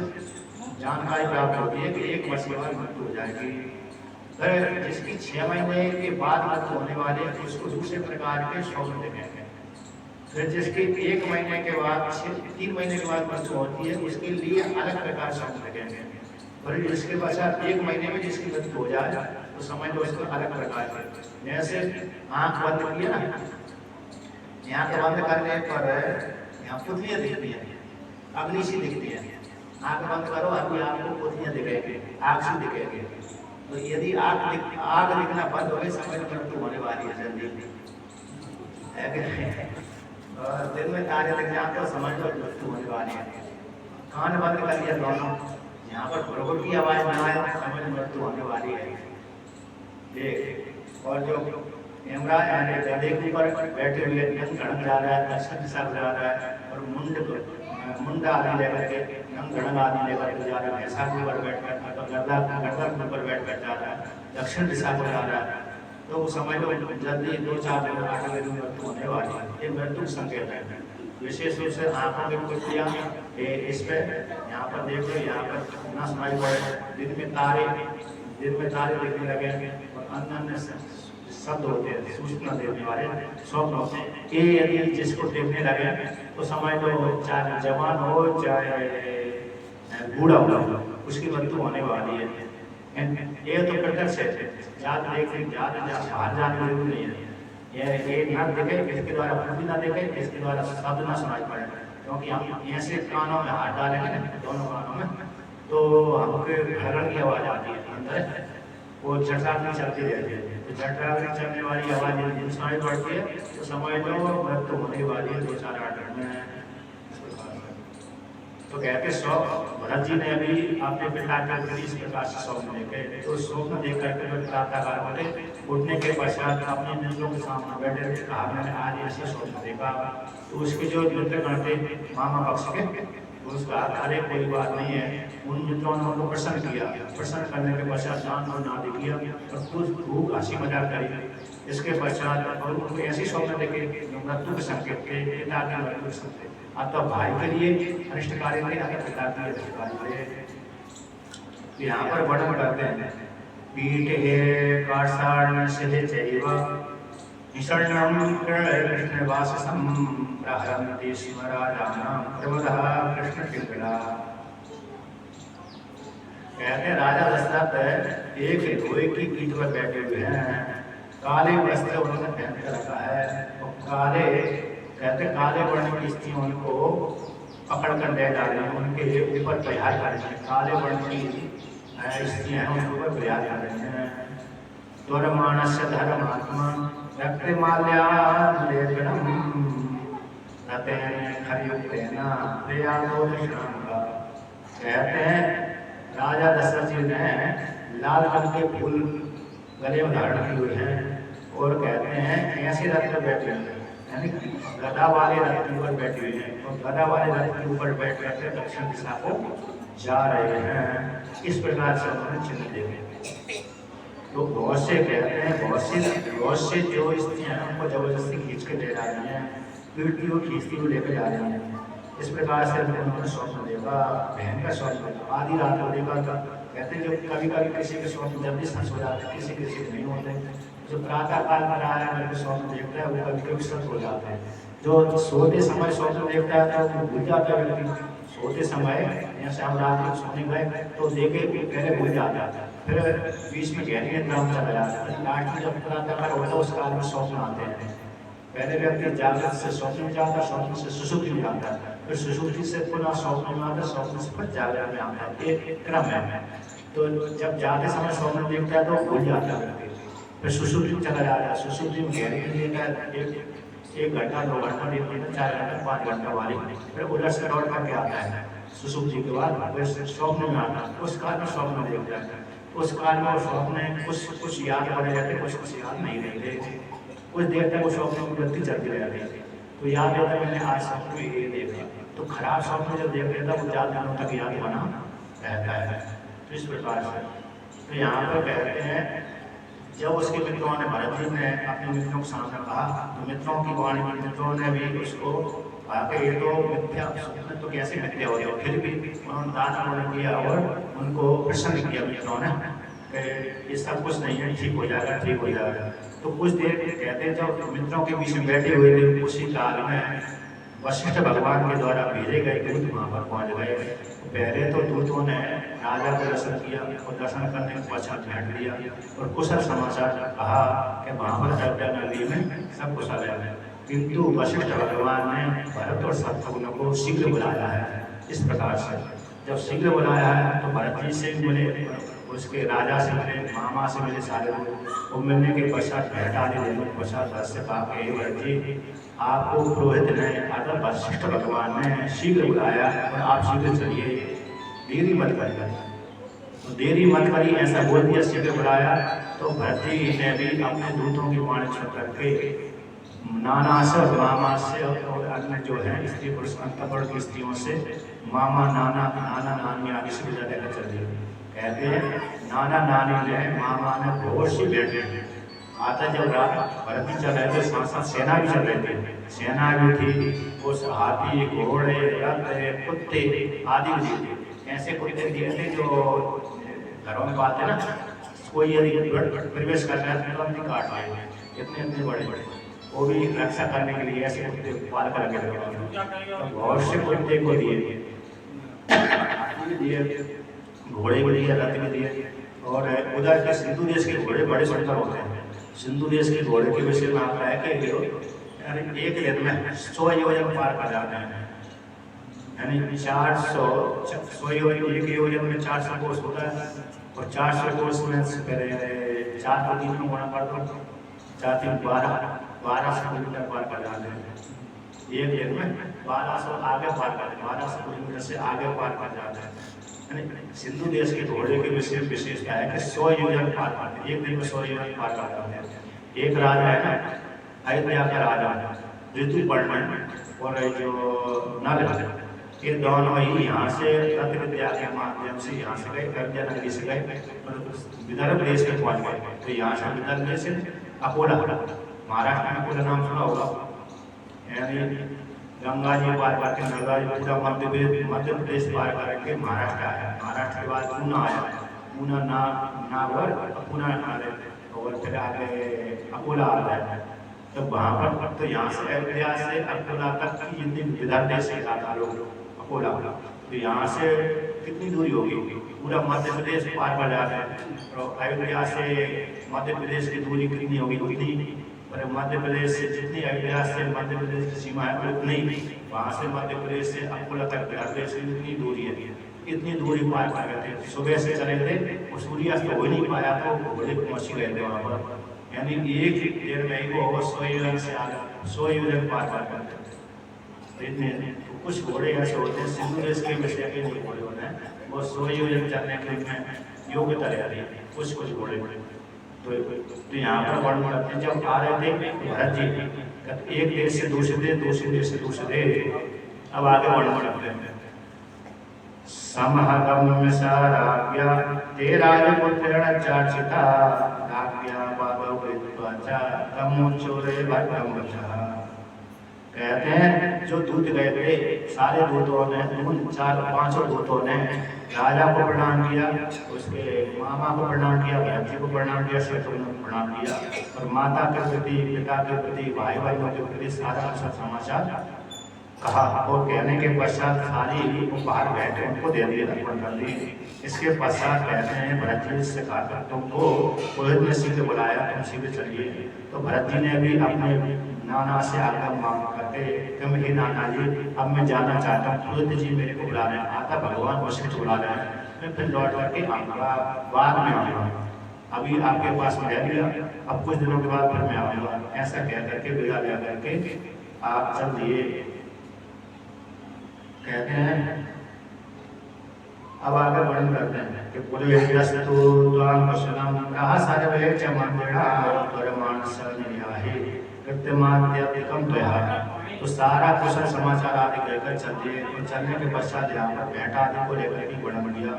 जानकारी प्राप्त होती है कि 1 वर्ष के बाद मृत्यु हो जाएगी। फिर जिसकी 6 महीने के बाद मृत्यु होने वाली है उसको दूसरे प्रकार के स्वप्न देखेंगे। फिर जिसकी 1 महीने के बाद 3 महीने के बाद मृत्यु होती है उसके लिए अलग प्रकार स्वप्न देखेंगे। और जिसके पश्चात 1 महीने में जिसकी मृत्यु हो जाए तो समझ लो उसको अलग प्रकार के। जैसे आँख बंद किया ना, यहाँ के बंद करने पर यहाँ पुतलियाँ दिखती है, अग्नि सी दिखती है, आँख बंद करो अभी आपको पुतलियाँ दिखेगी, आग सी दिखेगी। तो यदि आग दिखना बंद हो गई समझ मृत्यु होने वाली है जल्दी। दिन में तारे दिख जाए तो समझ लो मृत्यु होने वाली है। कान बंद कर लिया दोनों, यहाँ पर गुड़गुड़ की आवाज ना आए समझ मृत्यु होने वाली है। देख और जो यमराज गधे के ऊपर बैठे हुए गणगण जा रहा है, दक्षिण दिशा जा रहा है और मुंडा आदि लेकर के गणगण आदि लेकर के जा रहा है, ऐसा के ऊपर बैठ कर गर्दन के ऊपर बैठ कर जा रहा है, दक्षिण दिशा को जा रहा है। तो समझ लो जल्दी 2-4 दिन आगे मृत्यु होने वाली है, ये मृत्यु संकेत है। विशेष रूप से आंखों में पुतलियाँ इस पे यहाँ पर देख लो, यहाँ पर न सुनाई पड़े, दिन में तारे दिखने लगे और अन्य शब्द होते हैं सूचना देने वाले स्वप्न होते हैं। ये यदि जिसको देखने लगे तो समझ लो चाहे जवान हो चाहे बूढ़ा हो उसकी मृत्यु होने वाली है। ये तो प्रत्यक्ष है, ज़्यादा बाहर जाने जरूरी नहीं है। ये न देखे इसके द्वारा बुद्धि न देखे, इसके द्वारा शब्द न सुनाई पड़े, क्योंकि हम ऐसे कानों में हाथ डालेंगे दोनों कानों में तो हमको घड़घड़ की आवाज़ आती है अंदर, वो झटका चलती रहती है। तो झटका चलने वाली आवाज़ यदि सुनाई पड़ती है तो समझ लो मृत्यु होने वाली है 2-4-8 दिन में। तो कहते भरत जी ने अभी अपने पिता के इस प्रकार से स्वप्न देखे, तो स्वप्न देख करके जब प्रातःकाल होते उठने के पश्चात अपने मित्रों के सामने बैठे कहा मैंने आज ऐसे स्वप्न देखा। तो उसके जो मित्रगण थे मामा पक्ष के उसका अरे कोई बात नहीं है, उन मित्रों ने उनको प्रसन्न किया, प्रसन्न करने के पश्चात दान और नादि किया और कुछ खूब हंसी मजाक करी। इसके पश्चात और उनको ऐसी स्वप्न देखे मृत्यु के संकेत थे, पिता के मृत्यु के संकेत, अतः भाई के लिए अनिष्टकारी नहीं अगर पिता के लिए अनिष्टकारी। यहाँ पर वर्णन करते हैं पीठ हे काषाण शिले चैव निषण्णं कृष्णवाससं प्रहरन्ति स्म राजानां प्रमदः कृष्णकिङ्करा। कहते हैं राजा दशरथ एक लोहे की पीठ पर बैठे हुए हैं, काले वस्त्र उन्होंने पहन कर रखा है और काले वर्ण की स्त्रियों उनको पकड़ कर ले जा रही हैं, उनके ऊपर प्रहार कर रही हैं। काले वर्ण की स्त्रियां हैं उनके ऊपर प्रहार कर रही हैं। दुर्मानस्य धर्मात्मा रक्तमाल्यालेपनम् रतेन खरयुक्तेन प्रियालोचनांगा। कहते हैं राजा दशरथ जी ने लाल रंग के फूल गले में धारण किए हुए हैं और कहते हैं ऐसे रथ पर बैठे हैं, यानी गदा वाले रथ के ऊपर बैठे हुए हैं और गदा वाले रथ के ऊपर बैठ करके दक्षिण दिशा को जा रहे हैं, इस प्रकार से उन्होंने चिन्ह देखे। तो बहुत से कहते हैं, बहुत से जो स्त्रियां उनको जबरदस्ती खींच के ले जा रही हैं, पीटती हुई खींचती हुई लेके जा रही हैं। इस प्रकार से उन्होंने स्वप्न देखा, बहन का स्वप्न देखा, आधी रात को देखा था। कहते हैं जब कभी कभी किसी के स्वप्न जल्दी सच हो जाते, किसी किसी नहीं होते। जो प्रातः काल में आया है स्वप्न देखता है वो कभी कभी सच हो जाते हैं। जो सोते समय स्वप्न देखता है तो वो भूल जाता है व्यक्ति। सोते समय जैसे हम रात को सोने गए तो देखे पहले भूल जाता है, फिर बीच में गहरी निद्रा में चला जाता है। लास्ट में जब प्रातः काल होता है उस काल में स्वप्न आते हैं। पहले व्यक्ति जागृत से स्वप्न में जाता है, स्वप्न से सुषुप्ति में जाता है, फिर सुषुप्ति से पुनः स्वप्न में आता है, स्वप्न से फिर जागरण में आता है। एक क्रम है। तो जब जाते समय स्वप्न देखता है तो भूल जाता है, फिर सुषुप्ति में चला जाता है। सुषुप्ति में गहरी देखता है, एक घंटा 2 घंटा 3 घंटा 4 घंटा 5 घंटा वाली, फिर उधर से लौट करके आता है सुषुप्ति के बाद, फिर स्वप्न में आता है। उस काल में स्वप्न देखता है, उस काल में स्वप्न कुछ याद पड़े जाते, कुछ याद नहीं रहते। कुछ देर तक वो स्वप्न की वृत्ति चलती रहती है, तो याद रहता है मैंने आज स्वप्न में ये देखा। तो खराब स्वप्न जब देख लेता वो ज़्यादा दिनों तक याद बना रहता है। तो इस प्रकार से तो यहाँ पर कहते हैं जब उसके मित्रों ने, भरत जी ने अपने मित्रों के सामने कहा, तो मित्रों की वाणी, मित्रों ने भी उसको कहा कि ये तो मिथ्या, स्वप्न तो कैसे मिथ्या हो गया। फिर भी उन्होंने दान किया और उनको प्रसन्न किया मित्रों ने, ये सब कुछ नहीं है, ठीक हो जाएगा, ठीक हो जाएगा। तो कुछ देर कहते हैं जब मित्रों के बीच में बैठे हुए थे, उसी काल में वशिष्ठ भगवान के द्वारा भेजे गए दूत वहाँ पर पहुँच गए। पहले तो दूतों ने राजा को दर्शन किया और दर्शन करने के पश्चात भेंट लिया और कुशल समाचार कहा कि वहाँ पर अयोध्या नगरी में सब कुशल है। किंतु वशिष्ठ भगवान ने भरत और शत्रुघ्न को शीघ्र बुलाया है। इस प्रकार से जब शीघ्र बुलाया है तो भरत जी से मिले, उसके राजा से मिले, मामा से मिले, सारे लोग। और मिलने के पश्चात भेंट आदि देने के पश्चात भरत से कहा कि भरत जी आपको पुरोहित ने अर्थात वशिष्ठ भगवान ने शीघ्र बुलाया और आप शीघ्र चलिए, देरी मत करिए। तो देरी मत करिए ऐसा बोल दिया, शीघ्र बुलाया। तो भरत जी ने भी अपने दूतों की वाणी सुन करके नाना से और मामा से और अन्य जो है स्त्री पुरुष अंतःपुर की स्त्रियों से मामा नाना नाना नानी आदि से विदा लेकर चल दिए। कहते हैं नाना नानी ने मामा ने बहुत सी भेंट ली। आता जब रात भरत जी चल रहे थे, साथ साथ सेना भी चल रही थी, सेना भी थी, उस हाथी घोड़े रथ कुत्ते आदि भी थे। ऐसे कुत्ते दिए थे जो घरों में पाते ना, कोई यदि प्रवेश कर रहा है तो अपनी काट लाए, इतने इतने बड़े बड़े, वो भी रक्षा करने के लिए ऐसे कुत्ते पाल कर रखे थे। तो बहुत से कुत्ते को दिए, घोड़े भी दिए, रथ भी दिए। और उधर के सिंधु देश के घोड़े बड़े सुंदर होते हैं। सिंधु देश के घोड़े के विषय में आता है कि एक दिन में 100 योजन पार कर जाते हैं, यानी 100 योजन, एक योजन में 400 कोस होता है और 400 कोस में 4 को 3 में गुणा कर दो, 4 3 1200 किलोमीटर पार कर जाते हैं। एक दिन में 1200 आगे पार कर, 1200 किलोमीटर से आगे पार कर जाते हैं। सिंधु देश के घोड़े के विषय विशेषता है कि 100 योजन पार करते, एक दिन में 100 योजन पार कर जाते हैं। एक राजा है ना, अयोध्या का राजा ऋतुपर्ण और जो नल, ये दोनों ही यहाँ से रथ विद्या के माध्यम से यहाँ से गए, अयोध्या नगरी से गए विदर्भ देश में पहुँच गए। तो यहाँ से विदर्भ देश से अकोला, महाराष्ट्र में अकोला नाम सुना होगा, यानी गंगा जी पार करके गंगा जी पूरा मध्य प्रदेश पार करके महाराष्ट्र आया। महाराष्ट्र के बाद पूना आया, पूना नागौर, पूना और फिर आगे अकोला आता है। तो वहाँ पर तो यहाँ से अयोध्या से अकोला तक की जितनी विदर्भ देश से आता लोग अकोला, तो यहाँ से कितनी दूरी होगी, पूरा मध्य प्रदेश पार कर जाते हैं। और अयोध्या से मध्य प्रदेश की दूरी कितनी होगी, उतनी, और मध्य प्रदेश से जितनी अयोध्या से मध्य प्रदेश की सीमा है उतनी, वहाँ से मध्य प्रदेश से अकोला तक बिहार देश की इतनी दूरी है, इतनी दूरी पार कर गए थे। सुबह से चले थे और सूर्यास्त हो नहीं पाया तो घोड़े पहुँच गए थे वहाँ पर, यानी एक देर में ही वो 100 योजन से आगे 100 योजन पार कर गए। इतने कुछ घोड़े ऐसे होते हैं सिंधु देश के विषय के नहीं घोड़े होते हैं, वो 100 योजन चलने के लिए योग्यता रहती है कुछ घोड़े। तो यहाँ पर वर्णन करते हैं जब आ रहे थे भरत जी एक देश से दूसरे देश, दूसरे देश से दूसरे देश, अब आगे वर्णन करते हैं। समहगम्य साराज्ञा ते राजपुत्रेण चार्चिता राज्ञा बाबा विद्वा च तमुच्चोरे भट्टम वचः। कहते हैं जो दूत गए थे सारे दूतों ने, चार पांचों दूतों ने राजा को प्रणाम किया, उसके मामा को प्रणाम किया, भरत जी को प्रणाम किया, शत्रुघ्न को प्रणाम किया, और माता के प्रति, पिता के प्रति, भाई बहनों के प्रति सारा सब समाचार कहा। और कहने के पश्चात सारी उपहार बैठे उनको दे दिए, अर्पण कर दिए। इसके पश्चात कहते हैं भरत जी से कहा तुमको पुरोहित ने सीधे बुलाया, तुम सीधे चलिए। तो भरत जी ने भी अपने नाना से आज्ञा मांग करके तुम ही नाना जी अब मैं जाना चाहता हूँ, पुरोहित जी मेरे को बुला रहे हैं, आता भगवान वशिष्ठ बुला रहे हैं, मैं फिर लौट करके आऊँगा, बाद में आऊँगा, अभी आपके पास में रह लिया, अब कुछ दिनों के बाद फिर मैं आऊँगा। ऐसा कह करके विदा ले करके आप चल दिए। कहते हैं अब आगे वर्णन करते हैं कि पुरुषस्तु त्वां कुशलम कहा सर्वे च मंदिरा परमाण सन्नियाहि कृत्यमाद्यधिकम त्वया। तो सारा कुशल समाचार आदि कहकर चल दिए। तो चलने के पश्चात यहाँ पर भेंट आदि को लेकर के वर्णन किया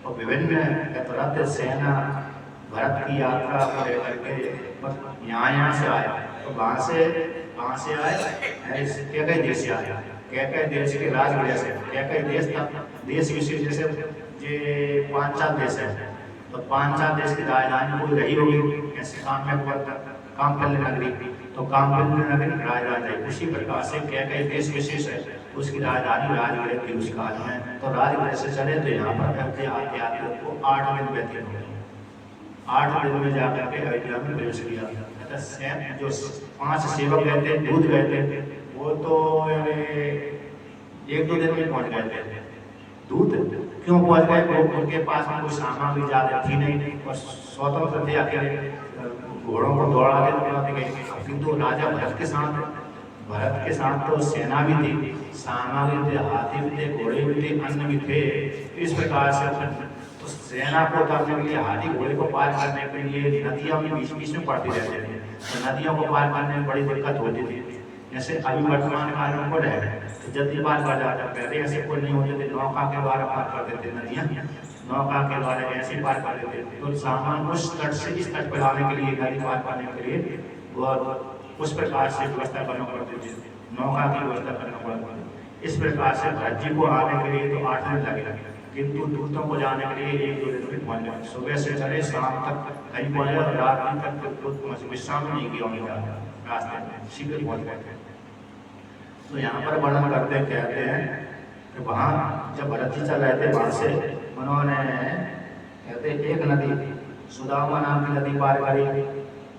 और विभिन्न रथ सेना भरत की यात्रा को लेकर के यहाँ से आया। तो वहाँ से आए कैकई देश से आया, कैकई देश के राजगृह से। कैकई देश था देश विशेष, जैसे ये पांचाल देश है तो पांचाल देश की राजधानी कोई रही होगी, ऐसे कामपल्ल नगरी, तो कामपल्ल नगरी राजधानी रही। उसी प्रकार से कैकई देश विशेष है, उसकी राजधानी राजगृह थी उस काल में। तो राजगृह से चले तो यहाँ पर आते आते को 8 दिन व्यतीत हो गए। 8 दिन में जाकर के अयोध्या में प्रवेश किया। जो 5 सेवक गए थे, दूध गए थे, वो तो 1-2 दिन में पहुंच गए थे। दूध क्यों पहुंच गए? वो उनके पास में कोई सामग्री ज्यादा थी नहीं और स्वतंत्र थे, अकेले घोड़ों को दौड़ाते गए। किंतु राजा भरत के साथ तो सेना भी थी, सामग्री थे, हाथी भी थे, घोड़े भी थे, अन्न भी थे। इस प्रकार से तो सेना को उतारने के लिए, हाथी घोड़े को पार करने के लिए नदियां में बीच बीच में पड़ती रहती थी। तो नदियों को पार करने में बड़ी दिक्कत होती थी। जैसे अभी वर्तमान काल में कोड है तो जल्दी पार कर जाता, पहले ऐसे कोई नहीं होते थे, नौका के द्वारा पार कर देते नदियाँ, नौका के द्वारा ऐसे पार कर देते। तो सामान उस तट से इस तट पर लाने के लिए, नदी पार करने के लिए वो उस प्रकार से व्यवस्था करना पड़ती थी, नौका की व्यवस्था करना पड़ती थी। इस प्रकार से भरत जी को आने के लिए तो 8 दिन लगे, किंतु दूतों को जाने के लिए 1-2 दिन में पहुंच गए। सुबह से चले शाम तक कहीं पहुंचे और रात तक विश्राम नहीं किया उन्होंने, रास्ते में शीघ्र पहुंच गए। तो यहाँ पर वर्णन करते कहते हैं कि वहाँ जब भरत जी चल रहे थे, वहाँ से उन्होंने कहते एक नदी सुदामा नाम की नदी पार करी,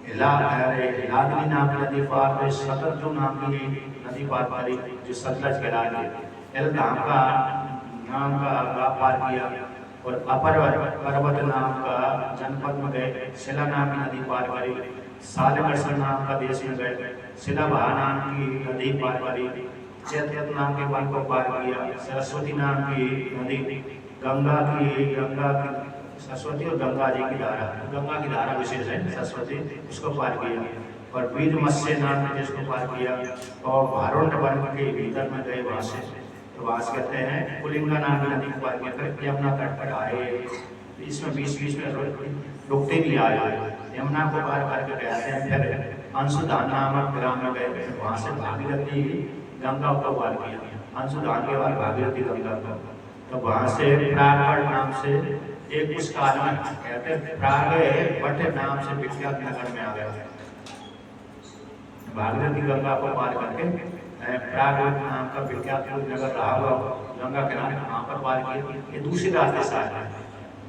हिलादनी नाम की नदी पार करी, शतरजु नाम की नदी पार करी जो सतलज के राज्य, एलधाम का नाम का पार किया, और अपर पर्वत नाम का जनपद में गए, शिला नाम की नदी पार करी, सालकर्षण नाम का देश में गए, शिलाभा नाम की नदी पार करी, चैत्यत नाम के वन को पार किया, सरस्वती नाम की नदी, गंगा की सरस्वती और गंगा जी की धारा, गंगा की धारा विशेष है सरस्वती, उसको पार किया, और वीर मत्स्य नाम के देश को पार किया, और भारुंड वन के भीतर में गए। वहाँ से तो वहाँ से कहते हैं कुलिंगा नाम की नदी को पार किया, फिर यमुना तट पर आए, इसमें बीच में रुकते भी आए, यमुना को पार करके कहते हैं फिर अंशुधान नामक ग्राम में गए, वहाँ से भागीरथी गंगा को पार किया, अंशुधान के बाद भागीरथी गंगा को, तो वहाँ से प्रागवट नाम से एक उस काल में कहते हैं प्रागवट नाम से विख्यात नगर में आ गया। भागीरथी गंगा को पार करके प्रागवट नाम का विख्यात नगर रहा हुआ गंगा किनारे, वहाँ पर पार किया। ये दूसरे रास्ते से आए,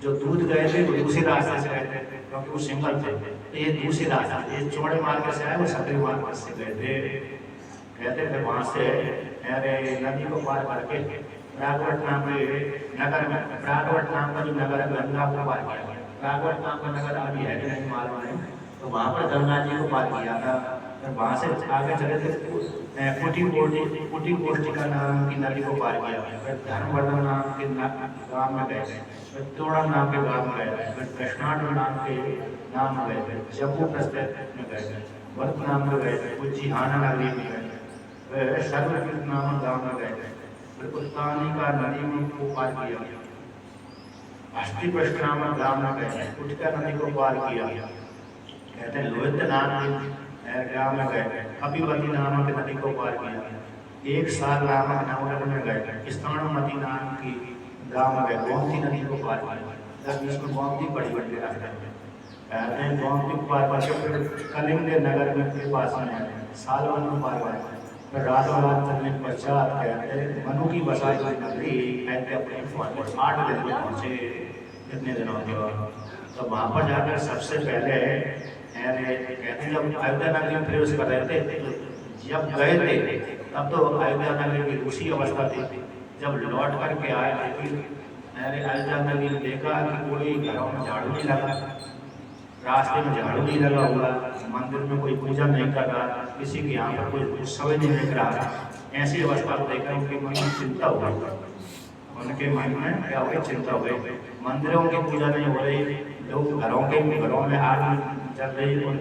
जो दूध गए थे वो दूसरे रास्ते से गए थे क्योंकि वो सिंगल थे, तो ये दूसरे रास्ते, ये चौड़े मार्ग से आए, वो सकरी मार्ग से गए थे। कहते थे वहाँ से नदी को पार करके प्रागवट नाम के नगर में, प्रागवट नाम का जो नगर है गंगा को पार किया। प्रागवट नाम का नगर अभी है कि नहीं मालूम है, तो वहाँ पर गंगा जी को पार किया था। फिर वहाँ से आगे चले थे कुटी कोष्टिका नाम की नदी को पार किया, फिर धर्मवर्धन नाम के गाँव में गए, फिर तोड़ा नाम के गाँव में गए, फिर कृष्णाट नाम में गए, जम्मू प्रस्थित में गए, वर्त नाम में गए, उज्जिहाना नगरी में गए, सर्वकृत नाम गाँव में गए, फिर उत्तानिका नदी में को पार किया, हस्तिपृष्ठ नामक ग्राम में गए, उठकर नदी को पार किया, कहते हैं लोहित नाम के ग्राम में गए, कपिवती नामक नदी को पार किया, एक साल नामक नवनगर में गए, स्थाणुमती नाम की गाँव में गए, गोमती नदी को पार किया, जब इसमें गोमती पड़ी बन के रास्ते में, कहते हैं गोमती को पार करके फिर कलिंग नगर में के पास में आए, सालवन में पार गए, फिर रातों रात चलने के पश्चात कहते हैं मनु की बसाई हुई नगरी कहते अपने 8 दिन में पहुँचे, कितने दिनों के बाद, तो वहाँ पर जाकर सबसे पहले कहते हैं जब अयोध्या नगरी में प्रवेश कर रहे थे, जब गए थे तब तो अयोध्या नगरी की दूसरी अवस्था थी, जब लौट करके आए अयोध्या नगरी में देखा कि कोई घरों में झाड़ू नहीं लगा, रास्ते में झाड़ू नहीं लगा हुआ, मंदिर में कोई पूजा नहीं कर रहा, किसी के यहाँ पर कोई उत्सव नहीं दिख रहा, ऐसी अवस्था को देखकर उनके मन में चिंता हो गई, उनके मन में क्या हो गई, चिंता हो गई, मंदिरों की पूजा नहीं हो रही, लोग घरों में आग जल रही, उन